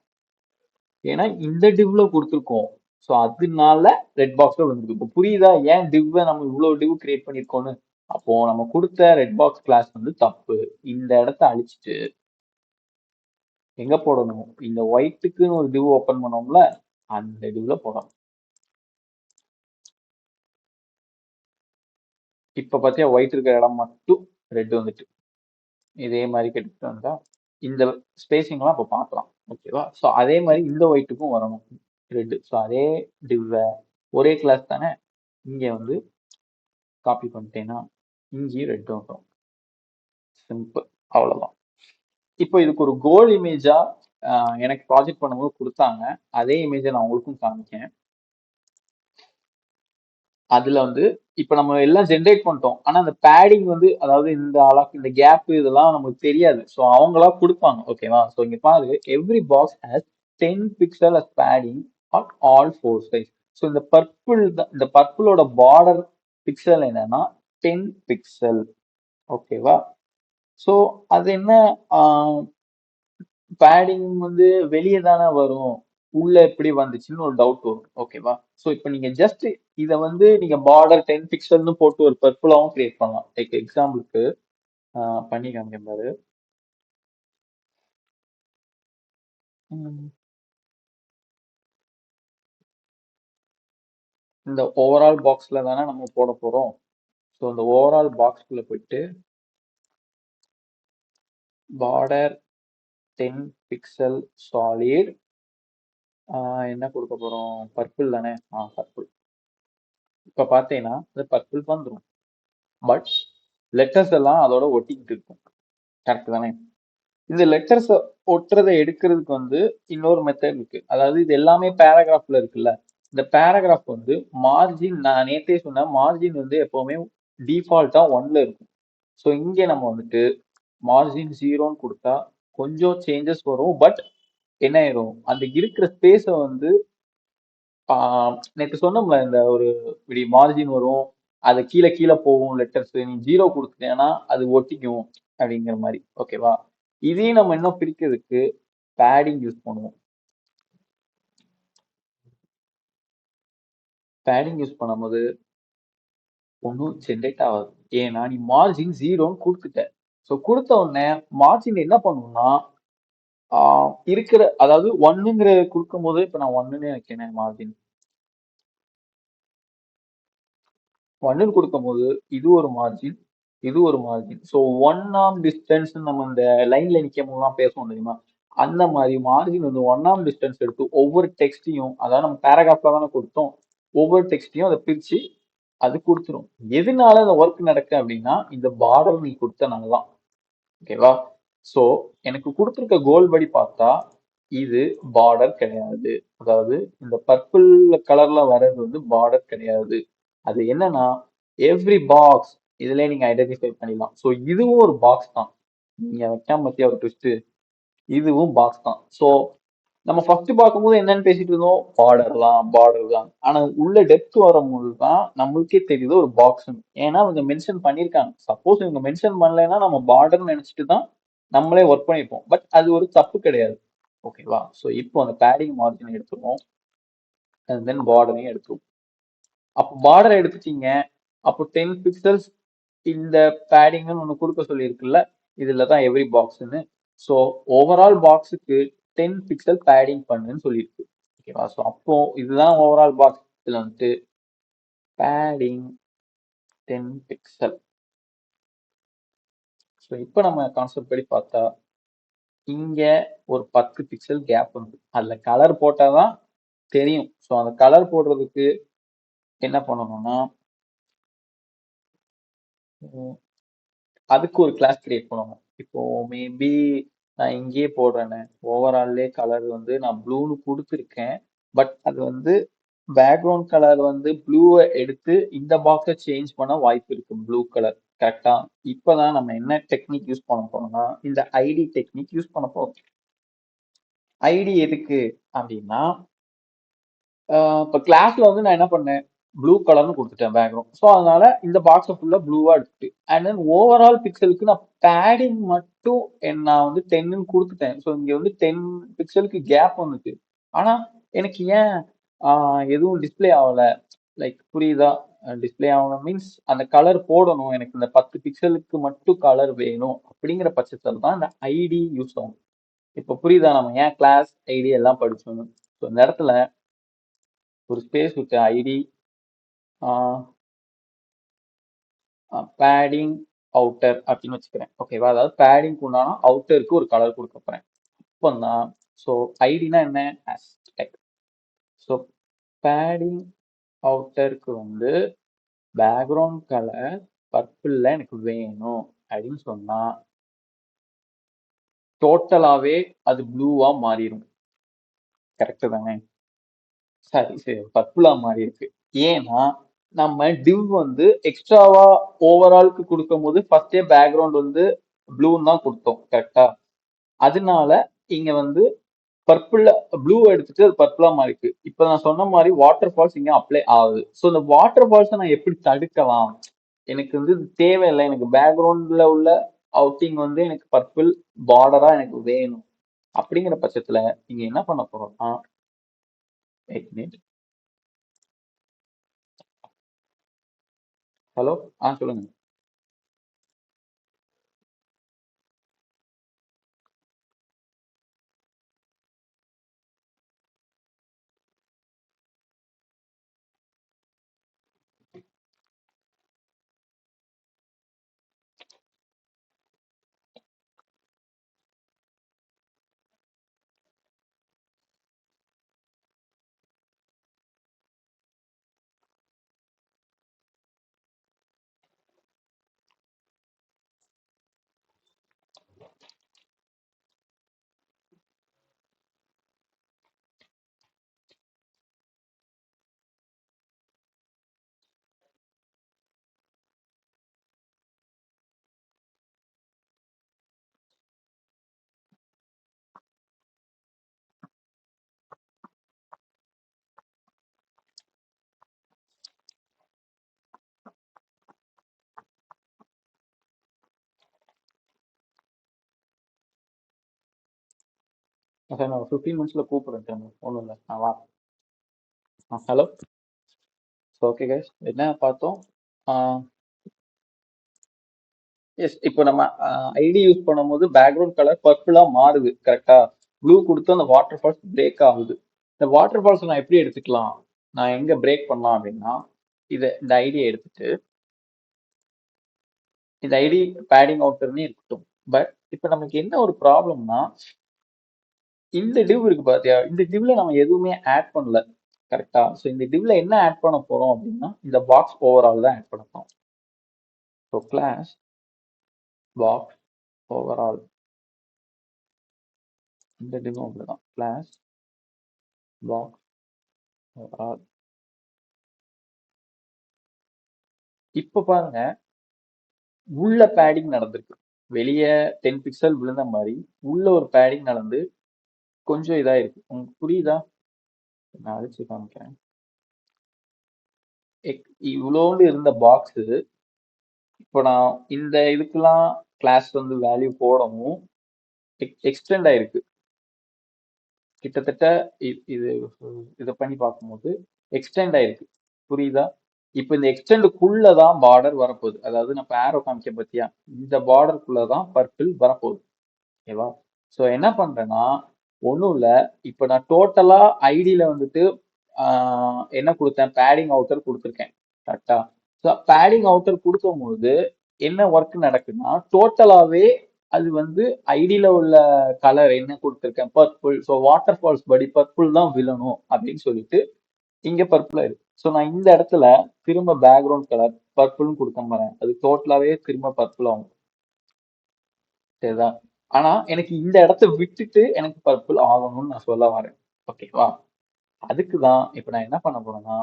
ஏன்னா இந்த டிவ்ல கொடுத்துருக்கோம். ஸோ அதனால ரெட் பாக்ஸ்ல வந்துருக்கு. இப்போ புரியுதா ஏன் டிவ்வை நம்ம இவ்வளவு டிவ் கிரியேட் பண்ணிருக்கோம்னு? அப்போ நம்ம கொடுத்த ரெட் பாக்ஸ் கிளாஸ் வந்து தப்பு. இந்த இடத்த அழிச்சிட்டு எங்க போடணும்? இந்த ஒயிட்டுக்குன்னு ஒரு டிவ் ஓபன் பண்ணோம்ல, அந்த டிவ்ல போடணும். இப்ப பாத்தியா ஒயிட் இருக்கிற இடம் மட்டும் ரெட் வந்துட்டு. இதே மாதிரி கெடுத்து வந்தா இந்த ஸ்பேசிங்லாம் இப்போ பார்க்கலாம். ஓகேவா? ஸோ அதே மாதிரி இந்த ஒயிட்டுக்கும் வரணும் ரெட். ஸோ அதே டிவ்வை ஒரே கிளாஸ் தானே, இங்க வந்து காப்பி பண்ணிட்டேன்னா இங்கேயும் ரெட் வந்துடும். சிம்பிள், அவ்வளவுதான். இப்போ இதுக்கு ஒரு கோல் இமேஜா எனக்கு ப்ராஜெக்ட் பண்ணும்போது கொடுத்தாங்க. அதே இமேஜை நான் உங்களுக்கும் காமிக்கேன். அதுல வந்து இப்ப நம்ம எல்லாம் ஜென்ரேட் பண்ணிட்டோம். ஆனா அந்த பேடிங் வந்து, அதாவது இந்த அளவுக்கு இந்த கேப் இதெல்லாம் நமக்கு தெரியாது. ஸோ அவங்களா கொடுப்பாங்க. ஓகேவா? ஸோ இங்க பாரு, every box has 10 pixel as padding at all four சைஸ். ஸோ இந்த பர்பிள், இந்த பர்பிளோட பார்டர் பிக்சல் என்னன்னா 10 பிக்சல். ஓகேவா? ஸோ அது என்ன, பேடிங் வந்து வெளியே தானே வரும், உள்ள எப்படி வந்துச்சுன்னு ஒரு டவுட் வரும். ஓகேவா? ஸோ இப்போ நீங்க ஜஸ்ட் இதை வந்து நீங்க பார்டர் 10 பிக்சல்னு போட்டு ஒரு பர்பிளாவும் கிரியேட் பண்ணலாம். லைக் எக்ஸாம்பிளுக்கு பண்ணி காமிக்க பாரு. இந்த ஓவரால் பாக்ஸ்ல தானே நம்ம போட போறோம். ஸோ இந்த ஓவரால் பாக்ஸ்குள்ள போயிட்டு பார்டர் 10 பிக்சல் சாலிட், என்ன கொடுக்க போறோம்? பர்பிள் தானே? பர்பிள். இப்ப பாத்தீங்கன்னா இந்த பர்பிள் வந்துடும். பட் லெட்டர்ஸ் எல்லாம் அதோட ஒட்டிக்கிட்டு இருக்கும். கரெக்ட் தானே? இந்த லெட்டர்ஸ் ஒட்டுறதை எடுக்கிறதுக்கு வந்து இன்னொரு மெத்தட் இருக்கு. அதாவது இது எல்லாமே பேராகிராஃப்ல இருக்குல்ல, இந்த பேராகிராஃப் வந்து மார்ஜின், நான் நேத்தே சொன்னேன், மார்ஜின் வந்து எப்பவுமே டிஃபால்ட்டா 1ல இருக்கும். ஸோ இங்கே நம்ம வந்துட்டு மார்ஜின் 0ன்னு கொடுத்தா கொஞ்சம் சேஞ்சஸ் வரும். பட் என்ன ஆயிரும், அந்த இருக்கிற ஸ்பேஸ வந்து நேத்து சொன்னோம்ல, இந்த ஒரு இப்படி மார்ஜின் வரும், அது கீழே கீழே போகும் லெட்டர்ஸ், நீ ஜீரோ கொடுத்துட்டேன்னா அது ஒட்டிக்கும் அப்படிங்கிற மாதிரி. ஓகேவா? இதையும் நம்ம இன்னும் பிரிக்கிறதுக்கு பேடிங் யூஸ் பண்ணுவோம். பேடிங் யூஸ் பண்ணும்போது ஒன்றும் ஜென்ரேட் ஆகாது. ஏன்னா நீ மார்ஜின் ஜீரோன்னு கொடுத்துட்ட. ஸோ கொடுத்த உடனே மார்ஜின் என்ன பண்ணும்னா, இருக்கிற அதாவது ஒன்னுங்கிற கொடுக்கும் போது, இப்ப நான் ஒன்னுன்னு வைக்கிறேன் மார்ஜின். ஒன்னுன்னு கொடுக்கும்போது இது ஒரு மார்ஜின், இது ஒரு மார்ஜின். ஸோ ஒன் ஆம் டிஸ்டன்ஸ் நம்ம இந்த லைன்ல நிற்கும் போதெல்லாம் பேசுவோம் தெரியுமா, அந்த மாதிரி மார்ஜின் வந்து ஒன் ஆம் டிஸ்டன்ஸ் எடுத்து ஒவ்வொரு டெக்ஸ்டையும், அதாவது நம்ம பேராகிராஃப்ல தானே கொடுத்தோம், ஒவ்வொரு டெக்ஸ்டையும் அதை பிரிச்சு அது கொடுத்துரும். எதனால அந்த ஒர்க் நடக்கு அப்படின்னா, இந்த பார்டர் நீ கொடுத்தனால தான். ஓகேவா? ஸோ எனக்கு கொடுத்துருக்க கோல் படி பார்த்தா இது பார்டர் கிடையாது. அதாவது இந்த பர்பிள் கலர்ல வர்றது வந்து பார்டர் கிடையாது. அது என்னன்னா எவ்ரி பாக்ஸ், இதுல நீங்க ஐடென்டிஃபை பண்ணிடலாம். ஸோ இதுவும் ஒரு பாக்ஸ் தான். நீங்க வைக்காம பத்தியா ஒரு ட்விஸ்ட், இதுவும் பாக்ஸ் தான். ஸோ நம்ம ஃபர்ஸ்ட் பார்க்கும்போது என்னன்னு பேசிட்டு இருந்தோம், பார்டர் தான் பார்டர் தான். ஆனா உள்ள டெப்த் வரும்போது தான் நம்மளுக்கே தெரியுது ஒரு பாக்ஸ். ஏன்னா அவங்க மென்ஷன் பண்ணியிருக்காங்க. சப்போஸ் இவங்க மென்ஷன் பண்ணலைன்னா நம்ம பார்டர்னு நினைச்சிட்டு தான் நம்மளே ஒர்க் பண்ணிருப்போம். பட் அது ஒரு தப்பு கிடையாது. ஓகேவா? ஸோ இப்போ அந்த பேடிங் மார்ஜின் எடுத்துருவோம், அண்ட் தென் பார்டரையும் எடுத்துருவோம். அப்போ பார்டர் எடுத்துட்டீங்க, அப்போ 10 பிக்சல்ஸ் இந்த பேடிங்னு ஒன்று கொடுக்க சொல்லியிருக்குல்ல, இதுல தான் எவ்ரி பாக்ஸ்ன்னு. ஸோ ஓவரால் பாக்ஸுக்கு 10 பிக்சல் பேடிங் பண்ணுன்னு சொல்லியிருக்கு. ஓகேவா? ஸோ அப்போ இதுதான் ஓவரால் பாக்ஸ். இதுல வந்துட்டு பேடிங் 10 பிக்சல். ஸோ இப்போ நம்ம கான்செப்ட் படி பார்த்தா இங்க ஒரு 10 பிக்சல் கேப் வந்து அதுல கலர் போட்டாதான் தெரியும். ஸோ அந்த கலர் போடுறதுக்கு என்ன பண்ணணும்னா, அதுக்கு ஒரு கிளாஸ் கிரியேட் பண்ணுவோம். இப்போ மேபி நான் இங்கேயே போடுறேன்னு, ஓவரால்லே கலர் வந்து நான் ப்ளூன்னு கொடுத்துருக்கேன். பட் அது வந்து பேக்ரவுண்ட் கலர் வந்து ப்ளூவை எடுத்து இந்த பாக்ஸை சேஞ்ச் பண்ண வாய்ப்பு இருக்கு, ப்ளூ கலர். கரெக்டா? இப்பதான் நம்ம என்ன டெக்னிக் யூஸ் பண்ண போறோம்னா, இந்த ஐடி டெக்னிக் யூஸ் பண்ண போறோம். ஐடி எதுக்கு அப்படின்னா, இப்போ கிளாஸ்ல வந்து நான் என்ன பண்ணேன், ப்ளூ கலர்னு கொடுத்துட்டேன் பேக்ரவுண்ட். ஸோ அதனால இந்த பாக்ஸை ஃபுல்லா ப்ளூவா எடுத்துட்டு, அண்ட் தென் ஓவரால் பிக்சலுக்கு நான் பேடிங் மட்டும் நான் வந்து 10ன்னு கொடுத்துட்டேன். ஸோ இங்க வந்து 10 பிக்சலுக்கு கேப் வந்துச்சு. ஆனா எனக்கு ஏன் எதுவும் டிஸ்ப்ளே ஆகல, லைக் புரியுதா? டிஸ்ப்ளே ஆகணும் மீன்ஸ் அந்த கலர் போடணும், எனக்கு இந்த 10 பிக்சலுக்கு மட்டும் கலர் வேணும் அப்படிங்கிற பட்சத்தில் தான் இந்த ஐடி யூஸ் ஆகும். இப்போ புரியுதா நம்ம ஏன் கிளாஸ் ஐடி எல்லாம் படிச்சோம்? ஸோ இந்த இடத்துல ஒரு ஸ்பேஸ் விட்டு ஐடி பேடிங் அவுட்டர் அப்படின்னு வச்சுக்கிறேன். ஓகேவா? அதாவது பேடிங்க்கு உண்டான அவுட்டருக்கு ஒரு கலர் கொடுக்க போறேன். இப்போ தான் ஸோ ஐடினா என்ன, ஹேஷ்டேக். ஸோ பேடிங் அவுட்டருக்கு வந்து பேக்ரவுண்ட் கலர் பர்பிள்ல எனக்கு வேணும் அப்படின்னு சொன்னா டோட்டலாவே அது ப்ளூவா மாறிடும். கரெக்டு தானே? சரி சரி, பர்பிளா மாறி இருக்கு. ஏன்னா நம்ம டிவ் வந்து எக்ஸ்ட்ராவா ஓவராலுக்கு கொடுக்கும் போது ஃபர்ஸ்டே பேக்ரவுண்ட் வந்து ப்ளூன்னு தான் கொடுத்தோம். கரெக்டா? அதனால இங்க வந்து பர்பிள் ப்ளூ எடுத்துட்டு அது பர்பிளா மாறிருக்கு. இப்ப நான் சொன்ன மாதிரி வாட்டர் ஃபால்ஸ் இங்க அப்ளை ஆகுது. ஸோ இந்த வாட்டர் ஃபால்ஸை நான் எப்படி தடுக்கலாம்? எனக்கு வந்து இது தேவையில்லை, எனக்கு பேக்ரவுண்ட்ல உள்ள அவுட்டிங் வந்து எனக்கு பர்பிள் பார்டரா எனக்கு வேணும் அப்படிங்கிற பட்சத்துல நீங்க என்ன பண்ண போறோம்னா, ஹலோ, சொல்லுங்க. சார் நான் 15 மினிட்ஸ்ல கூப்பிடுறேன் சார். ஒன்றும் இல்லை, நான் வா. ஹலோ. ஓகே கைஸ், என்ன பார்த்தோம்? எஸ், இப்போ நம்ம ஐடி யூஸ் பண்ணும்போது பேக்ரவுண்ட் கலர் பர்பிளா மாறுது, கரெக்டா? ப்ளூ கொடுத்து அந்த வாட்டர் ஃபால்ஸ் பிரேக் ஆகுது. இந்த வாட்டர் ஃபால்ஸ் நான் எப்படி எடுத்துக்கலாம்? நான் எங்க பிரேக் பண்ணலாம் அப்படின்னா, இந்த ஐடியை எடுத்துட்டு, இந்த ஐடி பேடிங் அவுட்டர்னே இருக்கட்டும். பட் இப்போ நமக்கு என்ன ஒரு ப்ராப்ளம்னா, இந்த டிவ் இருக்கு பாத்தியா, இந்த டிவ்ல நம்ம எதுவுமே ஆட் பண்ணல, கரெக்டா? ஸோ இந்த டிவ்ல என்ன ஆட் பண்ண போறோம் அப்படின்னா, இந்த பாக்ஸ் ஓவரால் தான் ஆட் பண்ண போறோம். ஸோ கிளாஸ் பாக்ஸ் ஓவரால், இந்த டிவும் அப்படிதான், கிளாஸ் பாக்ஸ் ஓவரால். இப்ப பாருங்க, உள்ள பேடிங் நடந்திருக்கு. வெளியே 10 பிக்சல் விழுந்த மாதிரி உள்ள ஒரு பேடிங் நடந்து கொஞ்சம் இதா இருக்கு. உங்களுக்கு புரியுதா? நான் அழிச்சு காமிக்கிறேன். இவ்வளோண்டு இருந்த பாக்ஸ், இப்போ நான் இந்த இதுக்கெல்லாம் கிளாஸ் வந்து வேல்யூ போடவும் எக்ஸ்டெண்ட் ஆயிருக்கு. கிட்டத்தட்ட இது இதை பண்ணி பார்க்கும்போது எக்ஸ்டெண்ட் ஆயிருக்கு. புரியுதா? இப்போ இந்த எக்ஸ்டெண்டுக்குள்ளதான் பார்டர் வரப்போகுது. அதாவது நான் ஆரோ காமிக்க பத்தியா, இந்த பார்டருக்குள்ளதான் பர்பிள் வரப்போகுது. ஓகேவா? ஸோ என்ன பண்றேன்னா, ஒன்றும் இல்லை, இப்போ நான் டோட்டலா ஐடியில வந்துட்டு என்ன கொடுத்தேன், பேடிங் அவுட்டர் கொடுத்துருக்கேன், கரெக்டா? ஸோ பேடிங் அவுட்டர் கொடுக்கும்போது என்ன ஒர்க் நடக்குன்னா, டோட்டலாவே அது வந்து ஐடியில உள்ள கலர் என்ன கொடுத்துருக்கேன், பர்பிள். ஸோ வாட்டர் ஃபால்ஸ் படி பர்பிள் தான் விழணும் அப்படின்னு சொல்லிட்டு இங்க பர்பிள் இருக்கு. ஸோ நான் இந்த இடத்துல திரும்ப பேக்ரவுண்ட் கலர் பர்பிள்னு கொடுக்க போறேன். அது டோட்டலாவே திரும்ப பர்பிள் ஆகும், சரிதா? ஆனா எனக்கு இந்த இடத்த விட்டுட்டு எனக்கு பர்பிள் ஆகணும்னு நான் சொல்ல வரேன், ஓகேவா? அதுக்குதான் இப்ப நான் என்ன பண்ண போறேன்னா,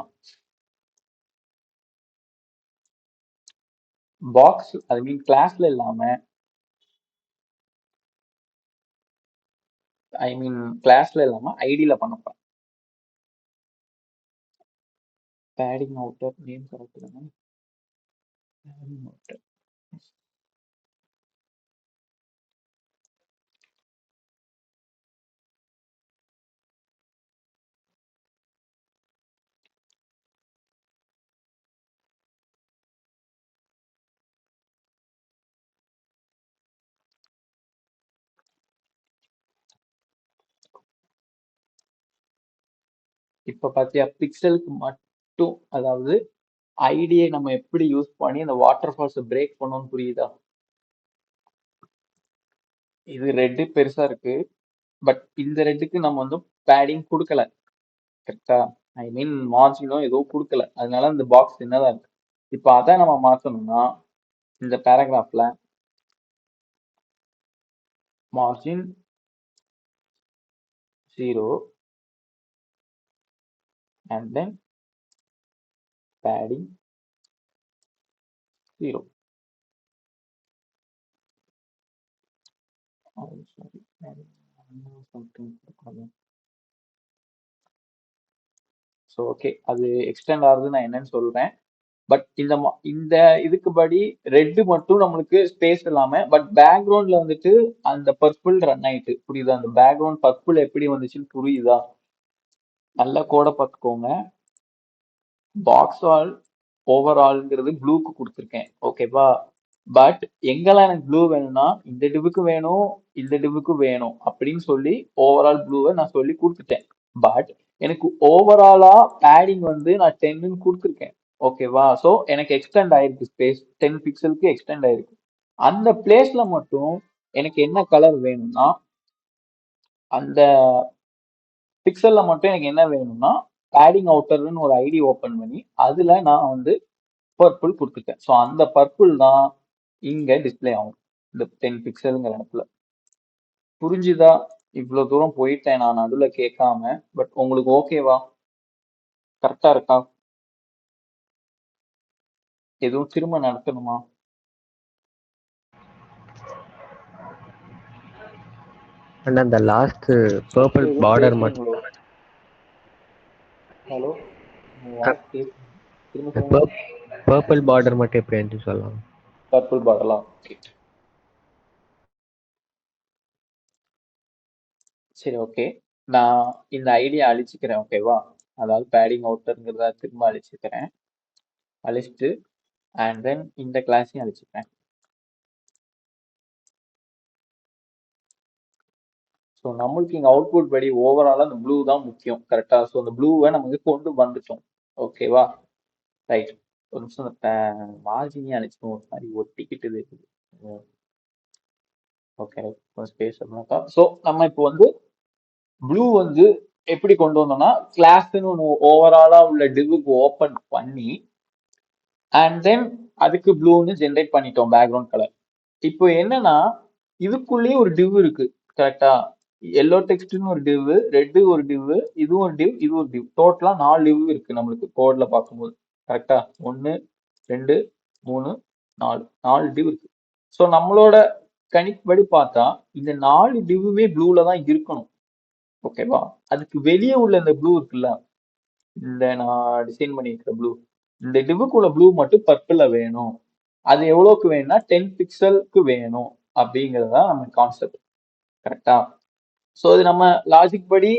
பாக்ஸ் ஐ மீன் கிளாஸ்ல இல்லாம, ஐடியில பண்ண போறேன். பேடிங் அவுட்டர் நேம் கரெக்ட் தானே? Padding outer. இப்ப பாத்தியா, பிக்சலுக்கு மட்டும், அதாவது ஐடியை நம்ம எப்படி யூஸ் பண்ணி அந்த வாட்டர் ஃபால்ஸ் பிரேக் பண்ணணும்னு புரியுதா? இது ரெட்டு பெருசா இருக்கு, பட் இந்த ரெட்டுக்கு நம்ம வந்து பேடிங் கொடுக்கல, கரெக்டா? ஐ மீன் மார்ஜினோ ஏதோ கொடுக்கல, அதனால இந்த பாக்ஸ் சின்னதா இருக்கு. இப்போ அதை நம்ம மாத்தணும்னா, இந்த பேராகிராஃப்ல margin 0 and then padding 0. Oh, sorry, padding something. So okay, அது எக்ஸ்டெண்ட் ஆகுது, நான் என்னன்னு சொல்றேன். பட் இந்த இதுக்கு படி ரெட் மட்டும் நம்மளுக்கு ஸ்பேஸ் இல்லாம, பட் பேக்ரவுண்ட்ல வந்துட்டு அந்த பர்பிள் ரன் ஆயிட்டு, புரியுதா? அந்த பேக்ரவுண்ட் பர்பிள் எப்படி வந்துச்சுன்னு புரியுதா? நல்ல கோடை பார்த்துக்கோங்க. பாக்ஸ் ஆல் ஓவரால்ங்கிறது ப்ளூக்கு கொடுத்துருக்கேன், ஓகேவா? பட் எங்கெல்லாம் எனக்கு ப்ளூ வேணும்னா, இந்த டிவுக்கு வேணும், இந்த டிவுக்கு வேணும் அப்படின்னு சொல்லி ஓவரால் ப்ளூவை நான் சொல்லி கொடுத்துட்டேன். பட் எனக்கு ஓவராலா பேடிங் வந்து நான் 10ன்னு கொடுத்துருக்கேன், ஓகேவா? ஸோ எனக்கு எக்ஸ்டெண்ட் ஆயிருக்கு, ஸ்பேஸ் 10 பிக்சலுக்கு எக்ஸ்டெண்ட் ஆயிருக்கு. அந்த பிளேஸ்ல மட்டும் எனக்கு என்ன கலர் வேணும்னா, அந்த பிக்சல்ல மட்டும் எனக்கு என்ன வேணும்னா, பேடிங் அவுட்டர்னு ஒரு ஐடி ஓபன் பண்ணி அதுல நான் வந்து பர்பிள் கொடுத்துட்டேன். ஸோ அந்த பர்பிள் தான் இங்க டிஸ்பிளே ஆகும், இந்த 10 பிக்சலுங்கிற இடத்துல. புரிஞ்சுதா? இவ்வளவு தூரம் போயிட்டேன் நான் நடுவில் கேட்காம, பட் உங்களுக்கு ஓகேவா? கரெக்டா இருக்கா? எதுவும் திரும்ப நடத்தணுமா? அண்ட் அந்த லாஸ்ட் பர்பிள் பார்டர் மட்டும். ஹலோ, வாய்ஸ் திரும்ப பர்பிள் பார்டர் மட்டும் எப்படி என்று சொல்லலாம்? பர்பிள் பார்டர்லாம் ஓகே. சரி ஓகே. நான் இந்த ஐடியா அழிச்சுக்கிறேன் ஓகேவா? அதாவது பேடிங் அவுட்டர்ங்கிறத திரும்ப அழிச்சுக்கிறேன். அழிச்சிட்டு அண்ட் தென் இந்த கிளாஸையும் அழிச்சுக்கிறேன். ஸோ நம்மளுக்கு இங்கே அவுட்புட் படி ஓவராலாக அந்த ப்ளூ தான் முக்கியம் கரெக்டா? ஸோ அந்த ப்ளூவை நமக்கு கொண்டு வந்துட்டோம் ஓகேவா? ரைட். ஒரு நிமிஷம் அந்த மார்ஜினே அழிச்சிடும், ஒரு மாதிரி ஒட்டிக்கிட்டு இருக்குது. ஓகே, கொஞ்சம் ஸ்பேஸ் இருந்தாக்கா. ஸோ நம்ம இப்போ வந்து ப்ளூ வந்து எப்படி கொண்டு வந்தோம்னா கிளாஸ்ன்னு ஒன்று ஓவராலா உள்ள டிவுக்கு ஓப்பன் பண்ணி அண்ட் தென் அதுக்கு ப்ளூன்னு ஜென்ரேட் பண்ணிட்டோம் பேக்ரவுண்ட் கலர். இப்போ என்னன்னா இதுக்குள்ளேயே ஒரு டிவ் இருக்கு கரெக்டா? எல்லோ டெக்ஸ்ட்னு ஒரு டிவ், ரெட் ஒரு டிவ், இதுவும் ஒரு டிவ், இது ஒரு டிவ், டோட்டலா 4 டிவ் இருக்கு நம்மளுக்கு கோட்ல பார்க்கும்போது கரெக்டா? 1 2 3 4 4 டிவ் இருக்கு. ஸோ நம்மளோட கணிப்படி பார்த்தா இந்த 4 டிவ்வுமே ப்ளூல தான் இருக்கணும் ஓகேவா? அதுக்கு வெளியே உள்ள இந்த ப்ளூ இருக்குல்ல, இந்த நான் டிசைன் பண்ணியிருக்கிற ப்ளூ, இந்த டிவுக்குள்ள ப்ளூ மட்டும் பர்பிள்ல வேணும். அது எவ்வளவுக்கு வேணும்னா 10 பிக்சலுக்கு வேணும் அப்படிங்கிறது தான் நம்ம கான்செப்ட் கரெக்டா? ஸோ இது நம்ம லாஜிக் படி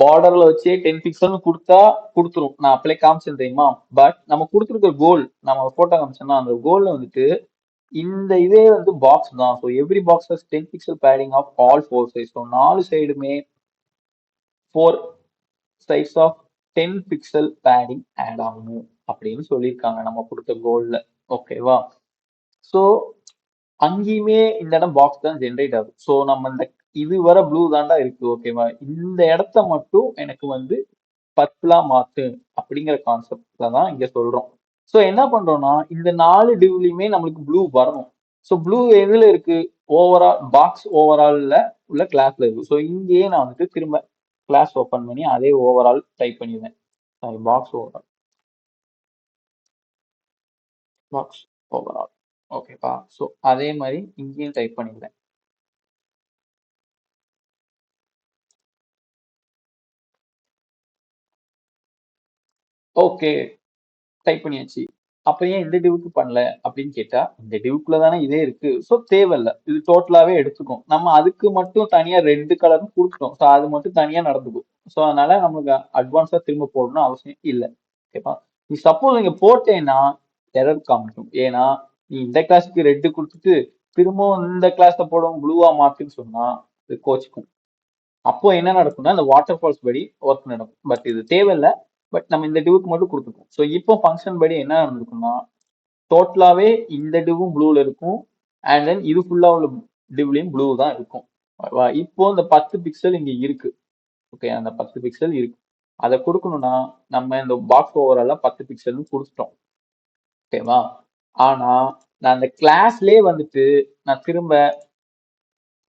பார்டர்ல வச்சே 10 பிக்சல்னு கொடுத்தா கொடுத்துரும். நான் அப்ளை காமிச்சேன் தெரியுமா? பட் நம்ம கொடுத்துருக்க கோல் நம்ம போட்டோ காமிச்சோம்னா அந்த கோல்ல வந்துட்டு இந்த இதே வந்து பாக்ஸ் தான். So every box has 10 pixel padding of all four சைஸ். ஸோ 4 சைடுமே 4 சைஸ் ஆஃப் 10 பிக்சல் பேடிங் ஆட் ஆகணும் அப்படின்னு சொல்லியிருக்காங்க நம்ம கொடுத்த கோல்ல ஓகேவா? ஸோ அங்கேயுமே இந்த இடம் பாக்ஸ் தான் ஜென்ரேட் ஆகும். ஸோ நம்ம இந்த இது வர ப்ளூ தாண்டா இருக்கு ஓகேவா? இந்த இடத்த மட்டும் எனக்கு வந்து பர்பிளா மாத்து அப்படிங்கிற கான்செப்ட்ல தான் இங்க சொல்றோம். ஸோ என்ன பண்றோம்னா இந்த 4 டிவ்லயுமே நம்மளுக்கு ப்ளூ வரணும். ஸோ ப்ளூ எதுல இருக்கு? ஓவரால் பாக்ஸ் ஓவரால்ல உள்ள கிளாஸ்ல இருக்கு. ஸோ இங்கேயே நான் வந்துட்டு திரும்ப கிளாஸ் ஓபன் பண்ணி அதே ஓவரால் டைப் பண்ணிடுவேன். Sorry, box overall, box overall ஓகேப்பா. ஸோ அதே மாதிரி இங்கேயும் டைப் பண்ணிடுவேன். ஓகே, டைப் பண்ணியாச்சு. அப்ப ஏன் இந்த டிவுக்கு பண்ணல அப்படின்னு கேட்டா இந்த டிவுக்குள்ள தானே இதே இருக்கு. ஸோ தேவையில்ல, இது டோட்டலாவே எடுத்துக்கும். நம்ம அதுக்கு மட்டும் தனியா ரெட் கலர்னு கொடுத்துட்டோம். ஸோ அது மட்டும் தனியா நடந்துக்கும். ஸோ அதனால நமக்கு அட்வான்ஸா திரும்ப போடணும்னு அவசியம் இல்லை ஓகேப்பா. நீ சப்போஸ் இங்க போட்டேன்னா எரர் காமிக்கும். ஏன்னா நீ இந்த கிளாஸ்க்கு ரெட்டு கொடுத்துட்டு திரும்பவும் இந்த கிளாஸ்ல போடவும் ப்ளூவா மாத்துன்னு சொன்னா இது கோச்சுக்கும். அப்போ என்ன நடக்கும்னா இந்த வாட்டர் ஃபால்ஸ் படி ஒர்க் நடக்கும். பட் இது தேவையில்லை. பட் நம்ம இந்த டிவுக்கு மட்டும் கொடுத்துருக்கோம். ஸோ இப்போ ஃபங்க்ஷன் படி என்ன நடந்திருக்கும்னா டோட்டலாவே இந்த டிவும் ப்ளூல இருக்கும் அண்ட் தென் இது ஃபுல்லா உள்ள டிவ்லையும் ப்ளூ தான் இருக்கும். இப்போ இந்த 10 பிக்சல் இங்க இருக்கு ஓகே, அந்த 10 பிக்சல் இருக்கு. அதை கொடுக்கணும்னா நம்ம இந்த பாக்ஸ் ஓவரால 10 பிக்சல்னு கொடுத்துட்டோம் ஓகேவா? ஆனா நான் அந்த கிளாஸ்லயே வந்துட்டு நான் திரும்ப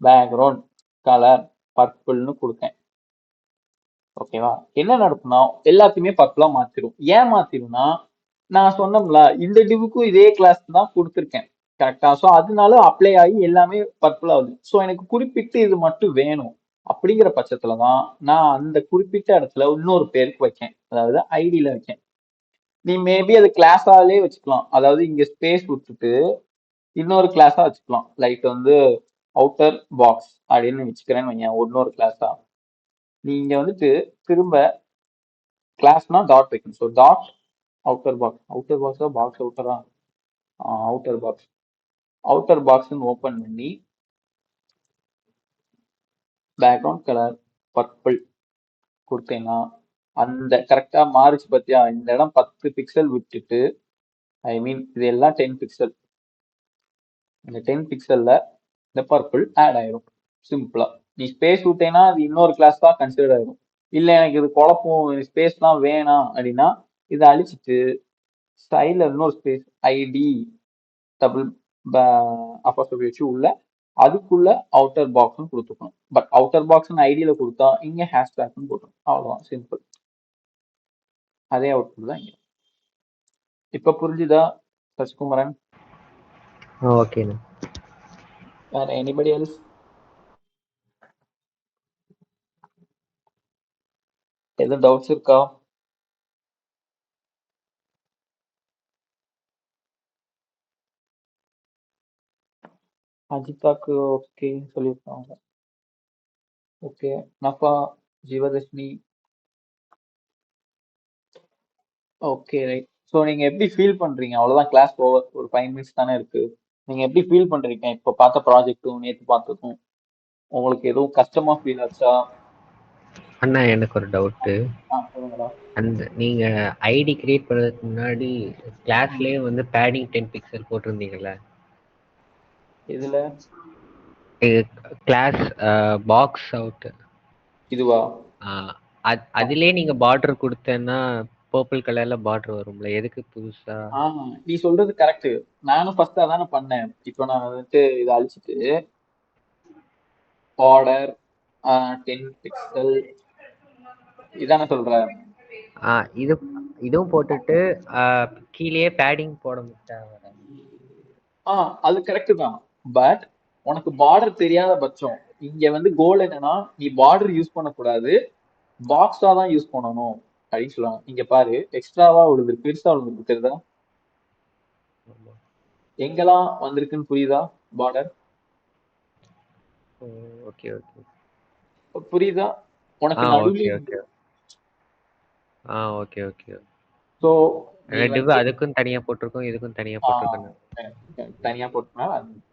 பேக்ரவுண்ட் கலர் பர்பிள்னு கொடுத்தேன் ஓகேவா? என்ன நடக்கும்னா எல்லாத்தையுமே பர்பிளா மாத்திரும். ஏன் மாத்திரும்னா நான் சொன்னோம்ல இந்த டிவுக்கும் இதே கிளாஸ் தான் கொடுத்துருக்கேன் கரெக்டா? ஸோ அதனால அப்ளை ஆகி எல்லாமே பர்பிள் ஆகுது. ஸோ எனக்கு குறிப்பிட்டு இது மட்டும் வேணும் அப்படிங்கிற பட்சத்துல தான் நான் அந்த குறிப்பிட்ட இடத்துல இன்னொரு பேருக்கு வைக்கேன், அதாவது ஐடியில வைக்கேன். நீ மேபி அது கிளாஸாலே வச்சுக்கலாம், அதாவது இங்க ஸ்பேஸ் விட்டுட்டு இன்னொரு கிளாஸா வச்சுக்கலாம். லைக் வந்து அவுட்டர் பாக்ஸ் அப்படின்னு வச்சுக்கிறேன்னு வைங்க, இன்னொரு கிளாஸா. நீ இங்க வந்துட்டு திரும்ப கிளாஸ்னா டாட் வைக்கணும். So dot outer box, outer பாக்ஸா பாக்ஸ் அவுட்டரா, அவுட்டர் பாக்ஸ், அவுட்டர் பாக்ஸ்ன்னு ஓப்பன் பண்ணி பேக்ரவுண்ட் கலர் பர்பிள் கொடுத்தேன்னா அந்த கரெக்டா மாறிச்சு பத்தியா? இந்த இடம் 10 பிக்சல் விட்டுட்டு ஐ மீன் இது எல்லாம் 10 பிக்சல், இந்த 10 பிக்சல்ல இந்த பர்பிள் ஆட் ஆயிரும் சிம்பிளா. நீ ஸ்பேஸ் விட்டேன்னா அது இன்னொரு கிளாஸ் தான் கன்சிடர் ஆயிரும். இல்ல எனக்கு இது குழப்பம், ஸ்பேஸ்லாம் வேணாம் அப்படின்னா இதை அழிச்சிட்டு ஸ்டைல இன்னொரு ஸ்பேஸ் ஐடி டபுள் அப்போஸ்ட்ரோபி வச்சு உள்ள அதுக்குள்ள அவுட்டர் பாக்ஸ்னு கொடுத்துக்கணும். பட் அவுட்டர் பாக்ஸ்னு ஐடியில கொடுத்தா இங்க ஹேஷ்டேக்னு போட்டோம், அவ்வளவுதான், சிம்பிள். அதே அவுட்புட் தான் இங்க. இப்ப புரிஞ்சுதா சசிகுமரன்? ஓகேண்ணா. வேற எனிபடி எல்ஸ்? எதுவும் டவுட்ஸ் இருக்கா? அஜிதாக்கு ஓகே சொல்லியிருக்காங்க. Okay. Nafa, Jeevadharshini. Okay right. So நீங்க எப்படி ஃபீல் பண்றீங்க? அவ்வளவுதான், கிளாஸ் ஓவர். ஒரு 5 மினிட்ஸ் தானே இருக்கு. நீங்க எப்படி ஃபீல் பண்றீங்க இப்ப பார்த்த ப்ராஜெக்ட்டும் நேத்து பார்த்ததும்? உங்களுக்கு எதுவும் கஷ்டமா ஃபீல் ஆச்சா? அண்ணா எனக்கு ஒரு டவுட்டு. சொல்லுங்கடா. அந்த நீங்க ஐடி கிரியேட் பண்றதுக்கு முன்னாடி ம். கிளாஸ்லயே வந்து பேடிங் 10 பிக்சல் போட்டிருந்தீங்கல்ல? இதுல கிளாஸ் பாக்ஸ் அவுட். இதுவா? அதுலயே நீங்க பார்டர் கொடுத்தேன்னா பர்பிள் கலர்ல பார்டர் வரும்ல, எதுக்கு புதுசா? நீ சொல்றது கரெக்ட். நானும் ஃபர்ஸ்ட் அதானே பண்ணேன். இப்போ நான் வந்துட்டு இதை அழிச்சிட்டு பார்டர் 10 பிக்சல் இதானே சொல்றேன். இது இதுவும் போட்டுட்டு கீழேயே பேடிங் போட தேவை. அது கரெக்ட் தான். பட் உனக்கு பார்டர் தெரியாத பட்சம் இங்க வந்து கோல் என்னன்னா, நீ பார்டர் யூஸ் பண்ணக்கூடாது, பாக்ஸா தான் யூஸ் பண்ணணும் அப்படின்னு சொல்லுவாங்க. இங்க பாரு, எக்ஸ்ட்ராவா விழுது, பெருசா விழுது, தெரியுதா? எங்கெல்லாம் வந்திருக்குன்னு புரியுதா பார்டர்? Okay okay. புரியுதா உனக்கு ஓகே நடுவுல? ஓகே. Okay okay. சோ நீ டிவ் வந்து அதுக்கும் தனியா போட்டிருக்கோம், இதுக்கும் தனியா ஆஹ் போட்டிருக்கேன். தனியா போட்டுனா,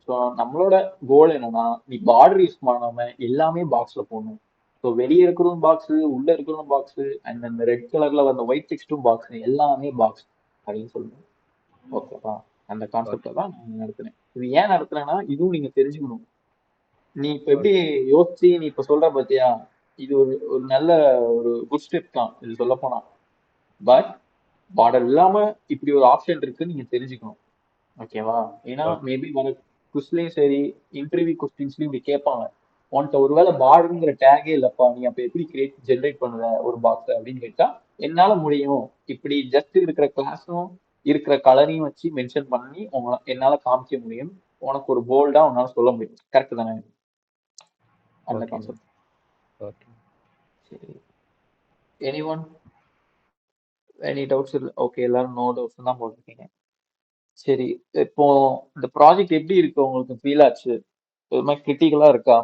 ஸோ நம்மளோட கோல் என்னன்னா, நீ பார்டர் யூஸ் பண்ணாம எல்லாமே பாக்ஸ்ல போடணும். ஸோ வெளியே இருக்கிறதும் பாக்ஸ், உள்ள இருக்கிறதும் பாக்ஸ், அண்ட் அந்த ரெட் கலர்ல வந்த ஒயிட் டெக்ஸ்டும் பாக்ஸ், எல்லாமே பாக்ஸ் அப்படின்னு சொல்லணும். ஓகேவா? அந்த ஓகே கான்செப்டை தான் நான் நடத்துனேன். இது ஏன் நடத்துனேன்னா, இதுவும் நீங்க தெரிஞ்சுக்கணும். நீ இப்ப எப்படி ஓகே யோசிச்சு நீ இப்ப சொல்ற பாத்தியா, இது ஒரு ஒரு நல்ல ஒரு குட் ஸ்டெப் தான் இது சொல்ல போனா. பட் பார்டர் இல்லாம இப்படி ஒரு ஆப்ஷன் இருக்குன்னு நீங்க தெரிஞ்சுக்கணும். ஓகேவா? ஏன்னா ஓகே. மேபி வர குஸ்லயும் சரி, இன்டர்வியூ கொஸ்டின்ஸ்லயும் இப்படி கேட்பாங்க. உன்கிட்ட ஒருவேளை பார்டருங்கிற டேகே இல்லப்பா, நீ அப்ப எப்படி ஜென்ரேட் பண்ணுவ ஒரு பாக்ஸ் அப்படின்னு கேட்டா, என்னால முடியும், இப்படி ஜஸ்ட் இருக்கிற கிளாஸும் இருக்கிற கலரையும் வச்சு மென்ஷன் பண்ணி என்னால காமிக்க முடியும், உனக்கு ஒரு போல்டா உன்னால சொல்ல முடியும். கரெக்ட் தானே? அந்த ஓகே கான்செப்ட். ஓகே. சரி. Any one any doubts? இல்லை, ஓகே, எல்லாரும் நோ டவுட்ஸ் தான் போட்டிருக்கீங்க. சரி. இப்போ இந்த ப்ராஜெக்ட் எப்படி இருக்கு உங்களுக்கு ஃபீல் ஆச்சு? ஒரு மாதிரி கிரிட்டிக்கலா இருக்கா?